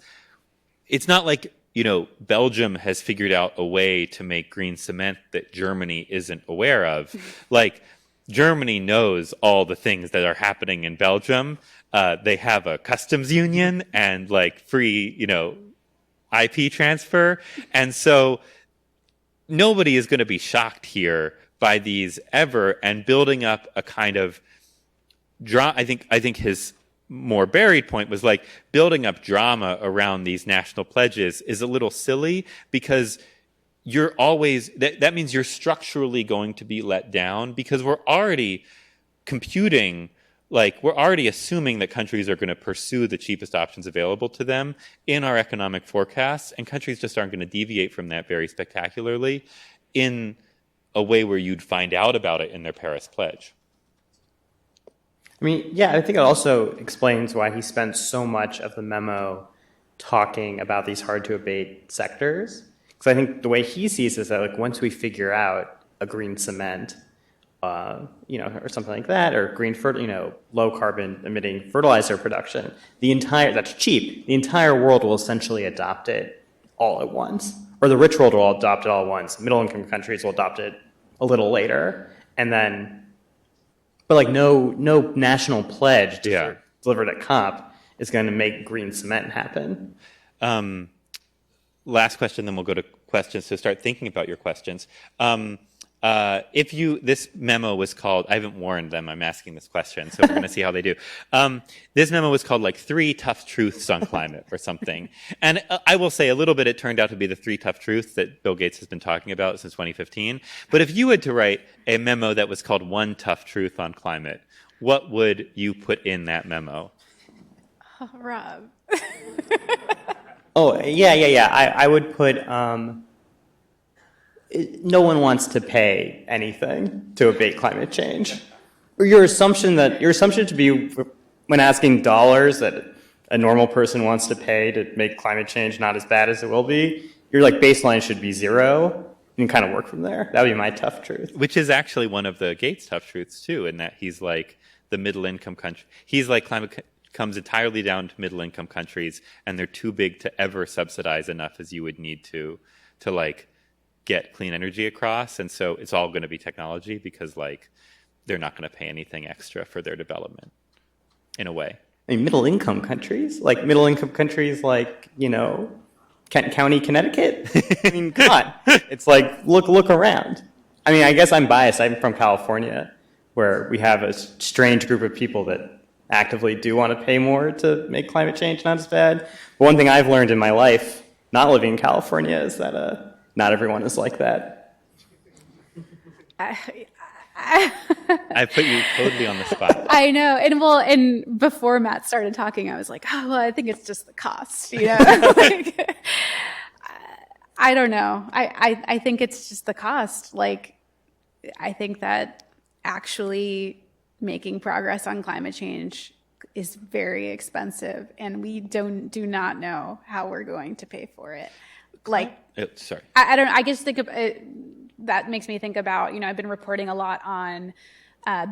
it's not like, you know, Belgium has figured out a way to make green cement that Germany isn't aware of. Like, Germany knows all the things that are happening in Belgium. They have a customs union and like free, you know, IP transfer. And so nobody is going to be shocked here by these ever, and building up a kind of I think his more buried point was like building up drama around these national pledges is a little silly, because you're always that means you're structurally going to be let down, because we're already computing, like, we're already assuming that countries are going to pursue the cheapest options available to them in our economic forecasts, and countries just aren't going to deviate from that very spectacularly in a way where you'd find out about it in their Paris pledge. I mean, yeah, I think it also explains why he spent so much of the memo talking about these hard-to-abate sectors. Because I think the way he sees it is that, like, once we figure out a green cement, you know, or something like that, or green, low carbon emitting fertilizer production, that's cheap. The entire world will essentially adopt it all at once, or the rich world will adopt it all at once. Middle income countries will adopt it a little later, and then, but like no national pledge delivered at COP is going to make green cement happen. Last question, then we'll go to questions. So start thinking about your questions. This memo was called, I haven't warned them, I'm asking this question, so we're going to see how they do. This memo was called like 3 Tough Truths on Climate or something. And I will say a little bit, it turned out to be the 3 tough truths that Bill Gates has been talking about since 2015. But if you had to write a memo that was called 1 Tough Truth on Climate, what would you put in that memo? Oh, Rob. Oh, yeah. I would put, no one wants to pay anything to abate climate change. Or your assumption to be, when asking dollars, that a normal person wants to pay to make climate change not as bad as it will be, your like baseline should be 0. You can kind of work from there. That would be my tough truth. Which is actually one of the Gates tough truths too, in that he's like the middle income country. He's like climate comes entirely down to middle income countries, and they're too big to ever subsidize enough as you would need to like get clean energy across. And so it's all going to be technology, because like they're not going to pay anything extra for their development in a way. I mean, middle income countries, like, you know, Kent County, Connecticut. I mean, come on. It's like, look around. I mean, I guess I'm biased. I'm from California, where we have a strange group of people that actively do want to pay more to make climate change not as bad. But one thing I've learned in my life, not living in California, is that not everyone is like that. I put you totally on the spot. I know. And before Matt started talking, I was like, oh, well, I think it's just the cost, you know? Like, I don't know. I think it's just the cost. Like, I think that actually making progress on climate change is very expensive, and we do not know how we're going to pay for it. Like, sorry. I don't. I just think of it, that makes me think about, you know, I've been reporting a lot on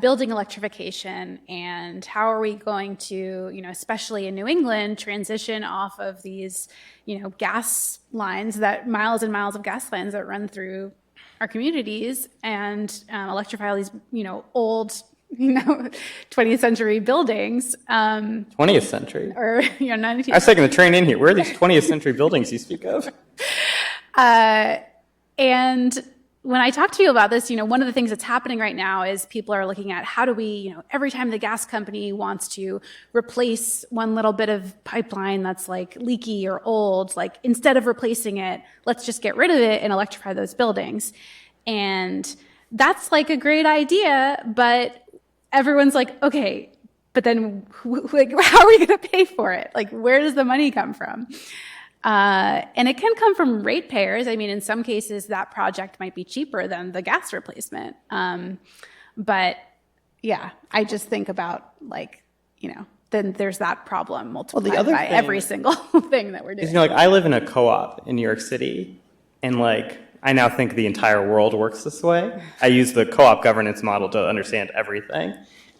building electrification, and how are we going to, you know, especially in New England, transition off of these, you know, gas lines, that miles and miles of gas lines that run through our communities, and electrify all these, you know, old, you know, 20th century buildings. 20th century? Or, you know, 19th. I was taking the train in here. Where are these 20th century buildings you speak of? And when I talk to you about this, one of the things that's happening right now is people are looking at how do we, every time the gas company wants to replace one little bit of pipeline that's like leaky or old, like instead of replacing it, let's just get rid of it and electrify those buildings. And that's like a great idea, but everyone's like, okay, but then how are we going to pay for it? Like, where does the money come from? And it can come from ratepayers. I mean, in some cases, that project might be cheaper than the gas replacement. But yeah, I just think about then there's that problem multiplied by every single thing that we're doing. I live in a co-op in New York City, and I now think the entire world works this way. I use the co-op governance model to understand everything.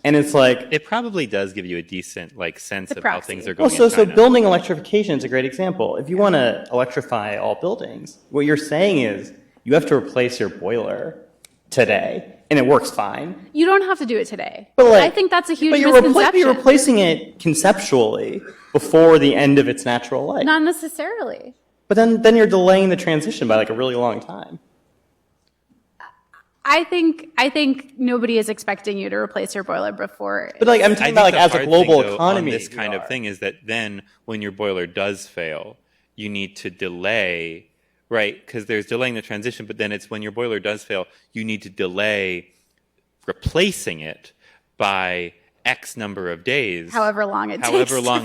And it's it probably does give you a decent sense of how things are going. So building electrification is a great example. If you want to electrify all buildings, what you're saying is you have to replace your boiler today, and it works fine. You don't have to do it today. But I think that's a huge misconception. But you're replacing it conceptually before the end of its natural life. Not necessarily. But then you're delaying the transition by a really long time. I think nobody is expecting you to replace your boiler before. But I'm talking about as a global economy. This kind of thing is that then when your boiler does fail, you need to delay, right? Because there's delaying the transition, but then it's when your boiler does fail, you need to delay replacing it by X number of days. However long it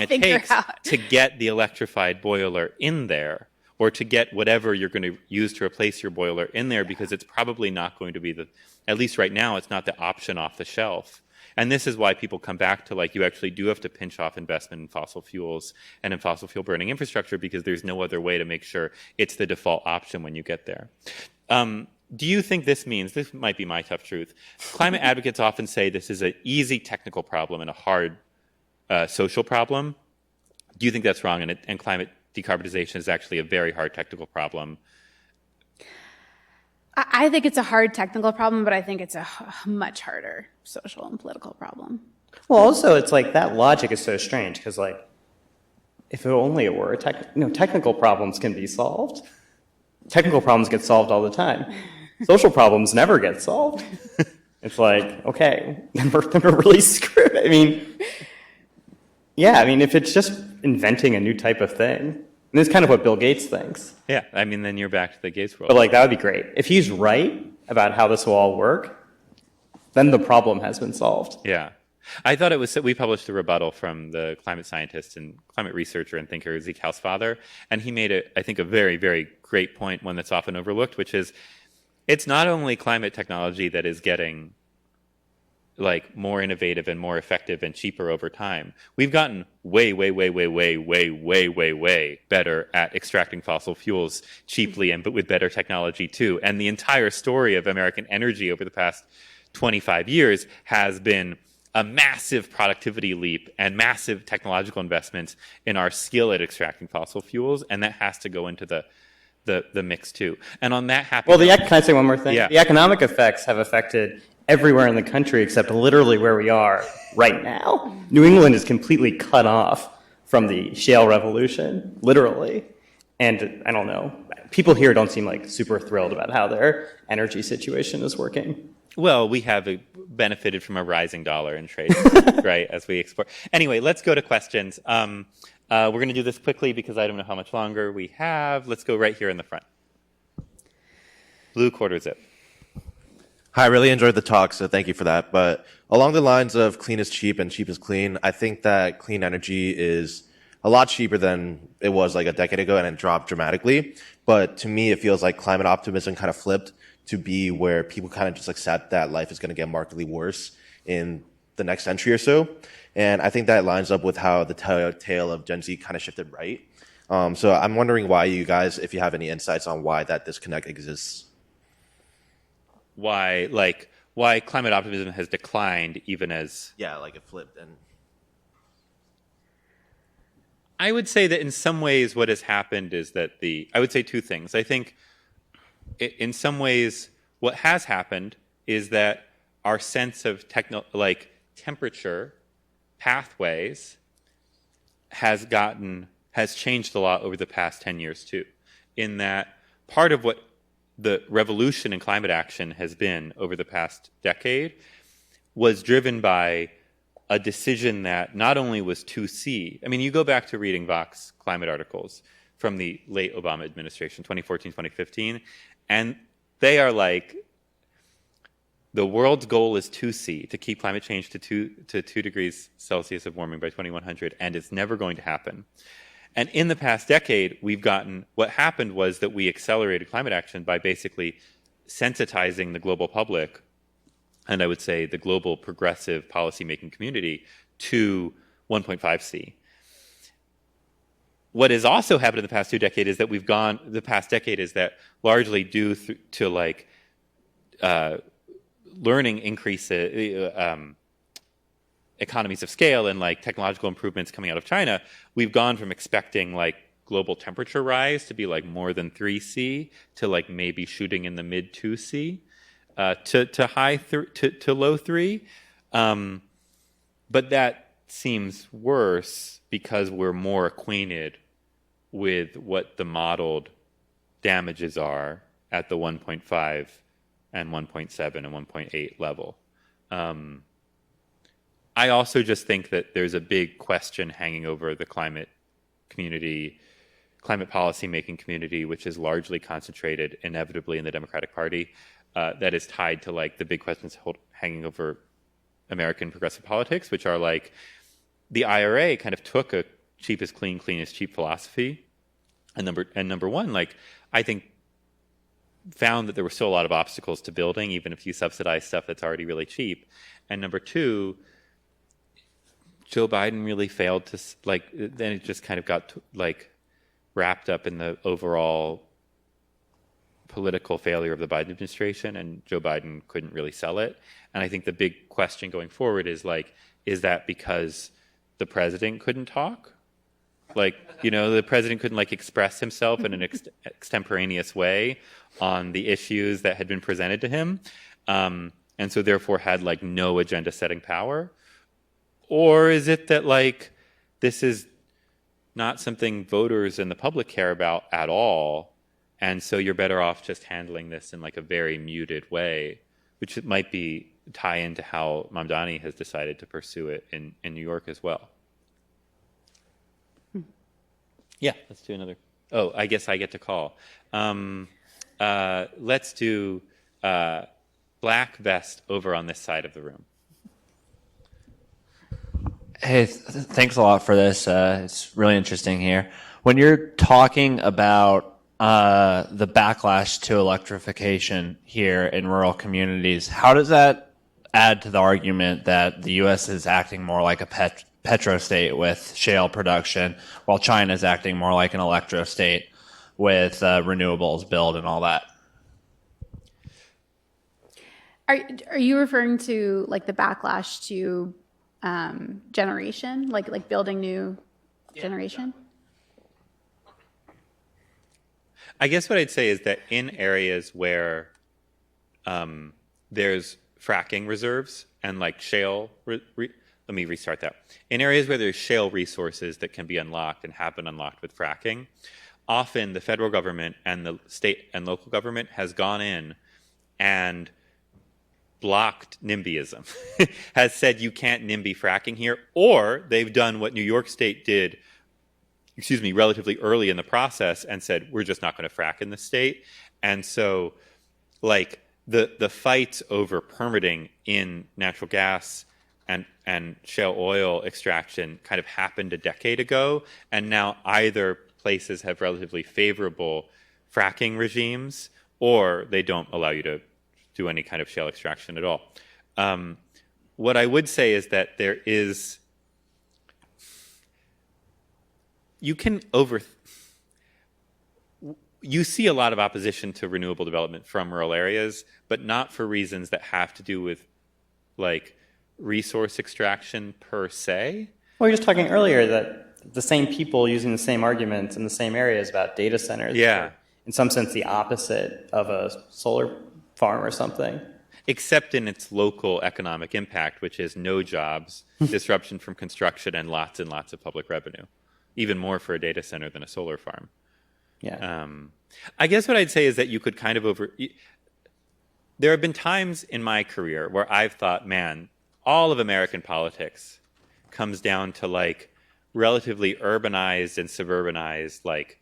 takes to get the electrified boiler in there. Or to get whatever you're going to use to replace your boiler in there, because it's probably not going to be at least right now, it's not the option off the shelf. And this is why people come back to you actually do have to pinch off investment in fossil fuels and in fossil fuel burning infrastructure, because there's no other way to make sure it's the default option when you get there. Do you think this might be my tough truth, climate advocates often say this is an easy technical problem and a hard social problem. Do you think that's wrong, and climate decarbonization is actually a very hard technical problem? I think it's a hard technical problem, but I think it's a much harder social and political problem. Well, also, it's that logic is so strange, because if only it were, technical problems can be solved. Technical problems get solved all the time. Social problems never get solved. It's okay, then we're really screwed. If it's just inventing a new type of thing, and it's kind of what Bill Gates thinks. Yeah, then you're back to the Gates world. But that would be great. If he's right about how this will all work, then the problem has been solved. Yeah. I thought we published a rebuttal from the climate scientist and climate researcher and thinker Zeke Hausfather, and he made I think a very, very great point, one that's often overlooked, which is it's not only climate technology that is getting more innovative and more effective and cheaper over time. We've gotten way, way, way, way, way, way, way, way, way better at extracting fossil fuels cheaply but with better technology too. And the entire story of American energy over the past 25 years has been a massive productivity leap and massive technological investments in our skill at extracting fossil fuels, and that has to go into the mix too. And on that happy can I say one more thing? Yeah. The economic effects have affected everywhere in the country except literally where we are right now. New England is completely cut off from the shale revolution, literally. And I don't know, people here don't seem super thrilled about how their energy situation is working. Well, we have benefited from a rising dollar in trade, right, as we export. Anyway, let's go to questions. We're going to do this quickly because I don't know how much longer we have. Let's go right here in the front. Blue quarter zip. Hi, I really enjoyed the talk, so thank you for that. But along the lines of clean is cheap and cheap is clean, I think that clean energy is a lot cheaper than it was a decade ago, and it dropped dramatically. But to me, it feels like climate optimism kind of flipped to be where people kind of just accept that life is going to get markedly worse in the next century or so. And I think that lines up with how the tale of Gen Z kind of shifted right. So I'm wondering why you guys, if you have any insights on why that disconnect exists. Why climate optimism has declined even as... Yeah, it flipped. And I would say that in some ways what has happened is that I would say two things. I think in some ways what has happened is that our sense of temperature pathways has changed a lot over the past 10 years too, in that part of what the revolution in climate action has been over the past decade was driven by a decision that not only was 2C. I mean, you go back to reading Vox climate articles from the late Obama administration, 2014, 2015, and they are like, the world's goal is 2C, to keep climate change to 2 degrees Celsius of warming by 2100, and it's never going to happen. And in the past decade, what happened was that we accelerated climate action by basically sensitizing the global public, and I would say the global progressive policymaking community, to 1.5C. What has also happened in the past 2 decades is that largely due to like learning economies of scale and like technological improvements coming out of China, we've gone from expecting like global temperature rise to be like more than 3C to like maybe shooting in the mid 2C to low 3. But that seems worse because we're more acquainted with what the modeled damages are at the 1.5 and 1.7 and 1.8 level. I also just think that there's a big question hanging over the climate policy making community, which is largely concentrated inevitably in the Democratic Party, that is tied to like the big questions hanging over American progressive politics, which are like the IRA kind of took a cheap is clean, clean is cheap philosophy, and number one, like I think found that there were still a lot of obstacles to building, even if you subsidize stuff that's already really cheap. And number two, Joe Biden really failed to, like, then it just kind of got like wrapped up in the overall political failure of the Biden administration, and Joe Biden couldn't really sell it. And I think the big question going forward is like, is that because the president couldn't talk? Like, you know, the president couldn't like express himself in an extemporaneous way on the issues that had been presented to him, and so therefore had like no agenda setting power? Or is it that like this is not something voters and the public care about at all, and so you're better off just handling this in like a very muted way, which it might be tie into how Mamdani has decided to pursue it in New York as well. Yeah, let's do another. Oh, I guess I get to call. Let's do black vest over on this side of the room. Hey, thanks a lot for this. It's really interesting here. When you're talking about the backlash to electrification here in rural communities, how does that add to the argument that the U.S. is acting more like a petro state with shale production, while China is acting more like an electro state with renewables build and all that? Are you referring to like the backlash to generation, like building new generation? I guess what I'd say is that in areas where there's fracking reserves and like shale, let me restart that. In areas where there's shale resources that can be unlocked and have been unlocked with fracking, often the federal government and the state and local government has gone in and blocked NIMBYism, has said you can't NIMBY fracking here, or they've done what New York State did, relatively early in the process and said, we're just not going to frack in the state. And so, like, the fights over permitting in natural gas and shale oil extraction kind of happened a decade ago, and now either places have relatively favorable fracking regimes, or they don't allow you to do any kind of shale extraction at all. What I would say is that there is, you see a lot of opposition to renewable development from rural areas, but not for reasons that have to do with like resource extraction per se. Well, you're just talking earlier that the same people using the same arguments in the same areas about data centers. Yeah. In some sense, the opposite of a solar farm or something. Except in its local economic impact, which is no jobs, disruption from construction, and lots of public revenue. Even more for a data center than a solar farm. Yeah. I guess what I'd say is that you could kind of there have been times in my career where I've thought, man, all of American politics comes down to like relatively urbanized and suburbanized, like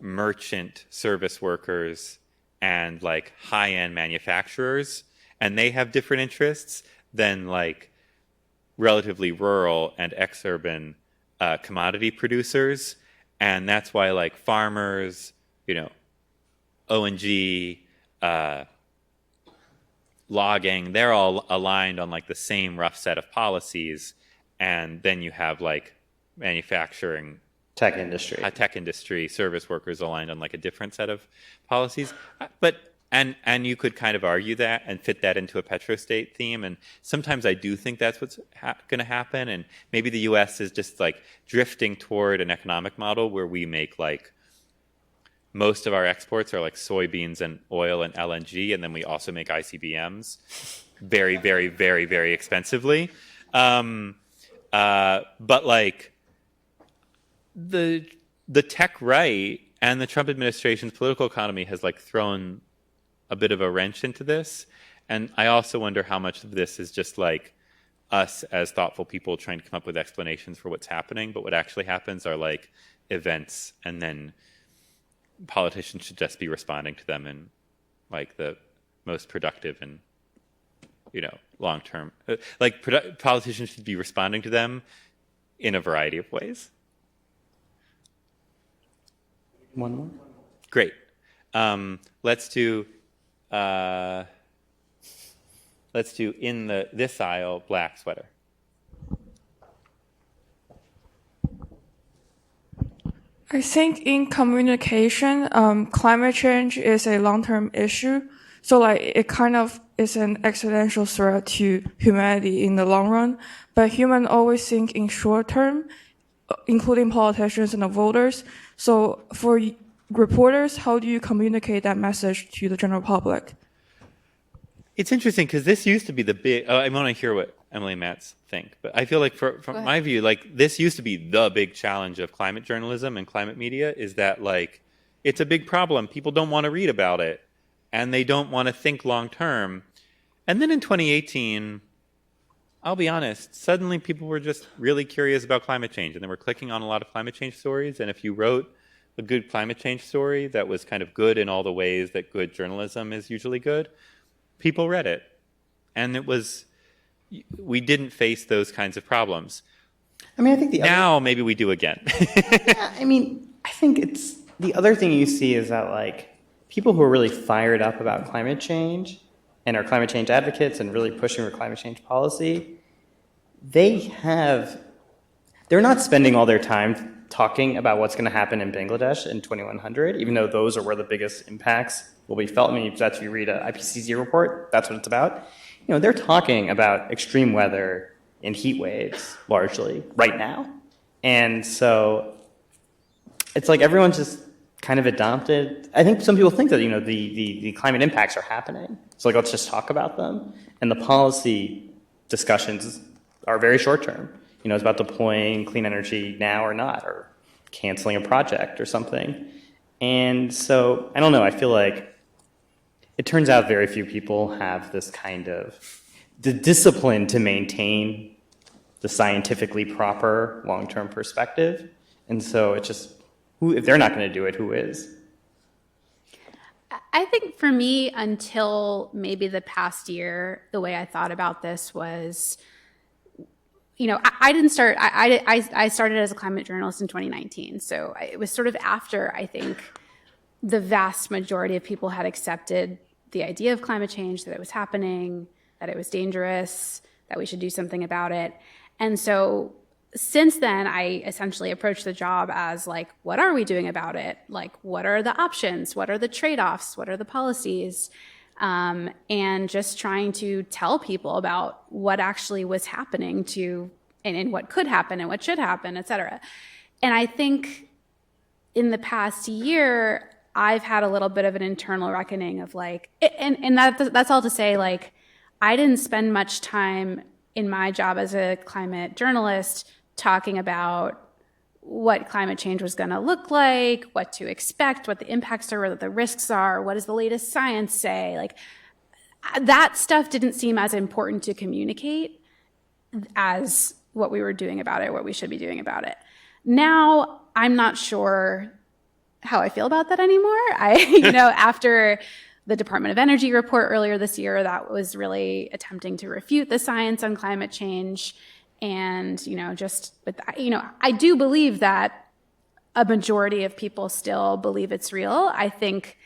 merchant service workers and like high-end manufacturers, and they have different interests than like relatively rural and exurban commodity producers. And that's why like farmers, O&G, logging, they're all aligned on like the same rough set of policies. And then you have like manufacturing, Tech industry. service workers aligned on like a different set of policies. And you could kind of argue that and fit that into a petrostate theme. And sometimes I do think that's what's going to happen. And maybe the U.S. is just like drifting toward an economic model where we make like most of our exports are like soybeans and oil and LNG, and then we also make ICBMs very, very, very, very expensively. But like the tech right and the Trump administration's political economy has like thrown a bit of a wrench into this. And I also wonder how much of this is just like us as thoughtful people trying to come up with explanations for what's happening, but what actually happens are like events, and then politicians should just be responding to them in like the most productive and long term, politicians should be responding to them in a variety of ways. One more. Great. Let's do in this aisle, black sweater. I think in communication, climate change is a long-term issue. So like it kind of is an existential threat to humanity in the long run. But humans always think in short term, including politicians and the voters. So for reporters, how do you communicate that message to the general public? It's interesting because this used to be the big. I want to hear what Emily and Matt think, but I feel like from my view, like this used to be the big challenge of climate journalism and climate media is that like it's a big problem. People don't want to read about it, and they don't want to think long term. And then in 2018, I'll be honest, suddenly people were just really curious about climate change, and they were clicking on a lot of climate change stories. And if you wrote a good climate change story that was kind of good in all the ways that good journalism is usually good, people read it. And we didn't face those kinds of problems. I mean, I think now maybe we do again. Yeah, I mean, I think it's the other thing you see is that like people who are really fired up about climate change and are climate change advocates and really pushing for climate change policy, they're not spending all their time talking about what's going to happen in Bangladesh in 2100, even though those are where the biggest impacts will be felt. I mean, if you read an IPCC report, that's what it's about. They're talking about extreme weather and heat waves largely right now. And so it's like everyone's just kind of adopted. I think some people think that, the climate impacts are happening. So like, let's just talk about them. And the policy discussions are very short term. It's about deploying clean energy now or not, or canceling a project or something. And so, I don't know, I feel like it turns out very few people have this kind of the discipline to maintain the scientifically proper long-term perspective. And so it's just, if they're not going to do it, who is? I think for me, until maybe the past year, the way I thought about this was, I started as a climate journalist in 2019. So it was sort of after, I think, the vast majority of people had accepted the idea of climate change, that it was happening, that it was dangerous, that we should do something about it. And so since then, I essentially approached the job as like, what are we doing about it? Like, what are the options? What are the trade-offs? What are the policies? And just trying to tell people about what actually was happening and what could happen and what should happen, et cetera. And I think in the past year, I've had a little bit of an internal reckoning of like, and that's all to say, like, I didn't spend much time in my job as a climate journalist talking about what climate change was going to look like, what to expect, what the impacts are, what the risks are, what does the latest science say. Like, that stuff didn't seem as important to communicate as what we were doing about it, what we should be doing about it. Now, I'm not sure how I feel about that anymore. After the Department of Energy report earlier this year, that was really attempting to refute the science on climate change. And, I do believe that a majority of people still believe it's real. I think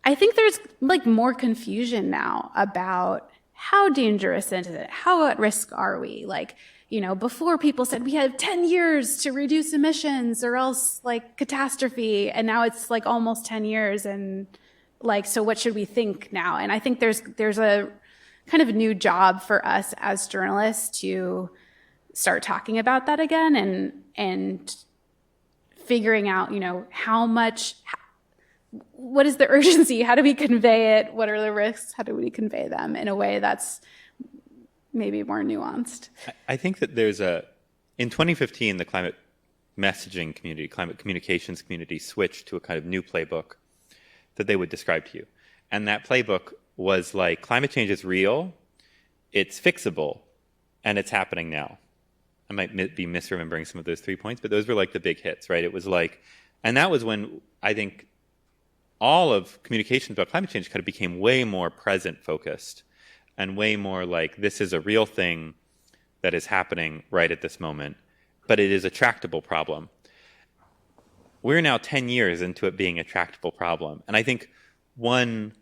there's like more confusion now about how dangerous is it? How at risk are we? Like, before people said we have 10 years to reduce emissions or else like catastrophe. And now it's like almost 10 years. And like, so what should we think now? And I think there's a kind of a new job for us as journalists to start talking about that again and figuring out, what is the urgency? How do we convey it? What are the risks? How do we convey them in a way that's maybe more nuanced? I think that in 2015, the climate messaging community, climate communications community switched to a kind of new playbook that they would describe to you. And that playbook was like, climate change is real, it's fixable, and it's happening now. I might be misremembering some of those 3 points, but those were like the big hits, right? It was like, and that was when I think all of communications about climate change kind of became way more present focused and way more like, this is a real thing that is happening right at this moment, but it is a tractable problem. We're now 10 years into it being a tractable problem. And I think one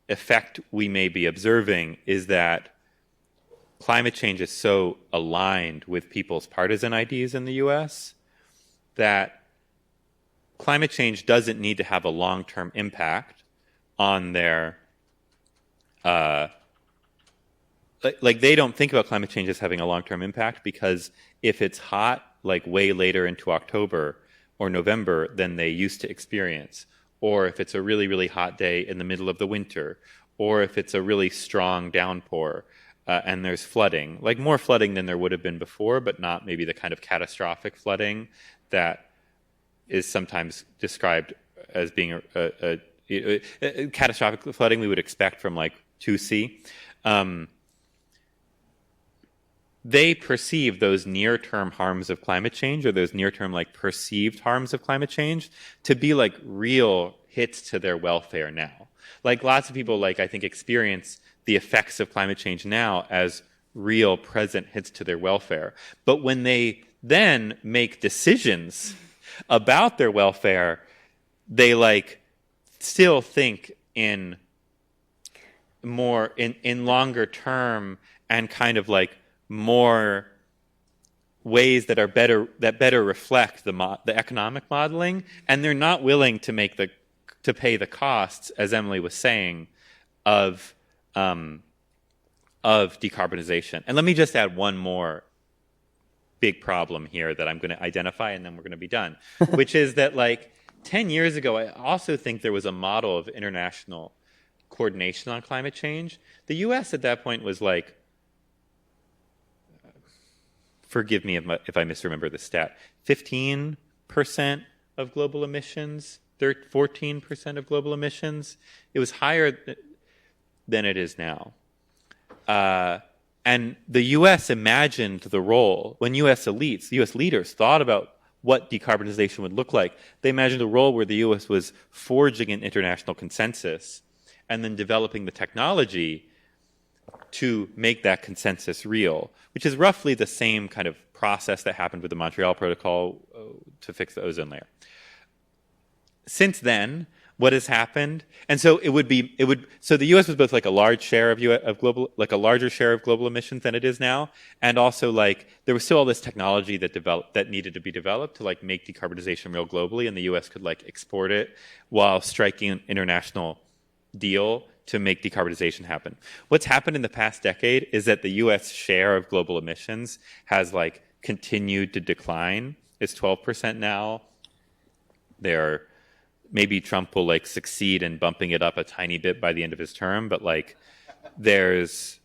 effect we may be observing is that climate change is so aligned with people's partisan ideas in the US that climate change doesn't need to have a long-term impact on their, like they don't think about climate change as having a long-term impact, because if it's hot, like way later into October or November than they used to experience, or if it's a really, really hot day in the middle of the winter, or if it's a really strong downpour, and there's flooding, like more flooding than there would have been before, but not maybe the kind of catastrophic flooding that is sometimes described as being a catastrophic flooding we would expect from like 2C. They perceive those near-term harms of climate change, or those near-term like perceived harms of climate change, to be like real hits to their welfare now. Like lots of people, like I think, experience the effects of climate change now as real present hits to their welfare. But when they then make decisions about their welfare, they like still think in more in longer term and kind of like more ways that are better reflect the economic modeling, and they're not willing to pay the costs, as Emily was saying, of decarbonization. And let me just add one more big problem here that I'm going to identify, and then we're going to be done, which is that like 10 years ago, I also think there was a model of international coordination on climate change. The US at that point was like, forgive me if I misremember the stat, 15% of global emissions, 14% of global emissions. It was higher than it is now. And the US imagined the role, when US elites, the US leaders thought about what decarbonization would look like, they imagined a role where the US was forging an international consensus and then developing the technology to make that consensus real, which is roughly the same kind of process that happened with the Montreal Protocol to fix the ozone layer. Since then, what has happened? And so so the U.S. was both like a large share of global, like a larger share of global emissions than it is now, and also like there was still all this technology that needed to be developed to like make decarbonization real globally, and the U.S. could like export it while striking an international deal to make decarbonization happen. What's happened in the past decade is that the U.S. share of global emissions has like continued to decline. It's 12% now. Maybe Trump will like succeed in bumping it up a tiny bit by the end of his term, but like there's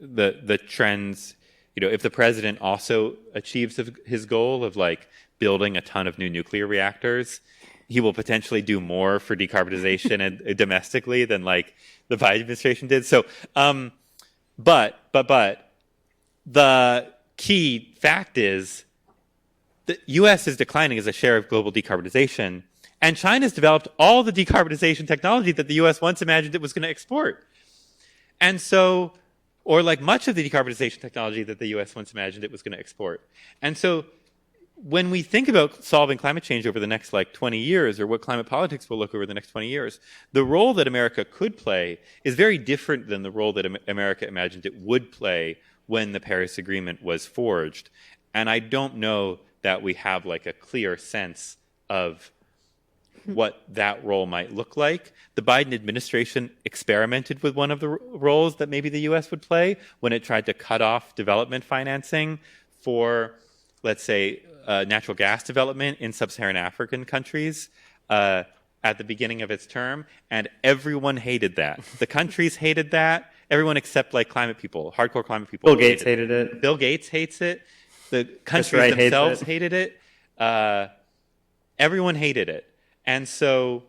the trends, if the president also achieves his goal of like building a ton of new nuclear reactors. He will potentially do more for decarbonization and domestically than like the Biden administration did. So, but the key fact is the U.S. is declining as a share of global decarbonization, and China's developed all the decarbonization technology that the U.S. once imagined it was going to export. And so, or like much of the decarbonization technology that the U.S. once imagined it was going to export. And so when we think about solving climate change over the next like 20 years, or what climate politics will look over the next 20 years, the role that America could play is very different than the role that America imagined it would play when the Paris Agreement was forged. And I don't know that we have like a clear sense of what that role might look like. The Biden administration experimented with one of the roles that maybe the U.S. would play when it tried to cut off development financing for, let's say, natural gas development in sub-Saharan African countries at the beginning of its term, and everyone hated that. The countries hated that. Everyone except like climate people, hardcore climate people. Bill Gates hated it. Bill Gates hates it. The countries Wright hates themselves it. hated it. Everyone hated it. And so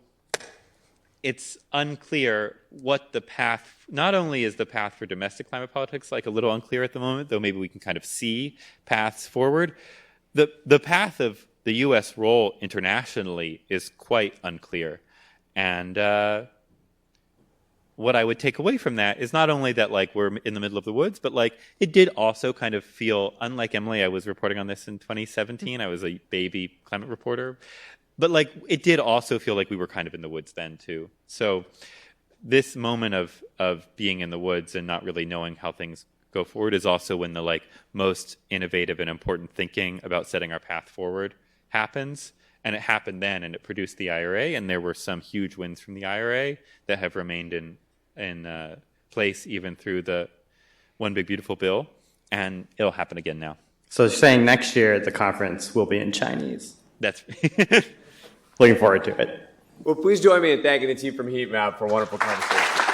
it's unclear what the path, not only is the path for domestic climate politics like a little unclear at the moment, though maybe we can kind of see paths forward. The path of the U.S. role internationally is quite unclear. And what I would take away from that is not only that like we're in the middle of the woods, but like it did also kind of feel, unlike Emily, I was reporting on this in 2017. I was a baby climate reporter. But like it did also feel like we were kind of in the woods then too. So this moment of being in the woods and not really knowing how things go forward is also when the like most innovative and important thinking about setting our path forward happens. And it happened then, and it produced the IRA, and there were some huge wins from the IRA that have remained in place even through the One Big Beautiful Bill, and it'll happen again now. So you're saying next year the conference will be in Chinese. That's Looking forward to it. Well, please join me in thanking the team from Heatmap for a wonderful conversation.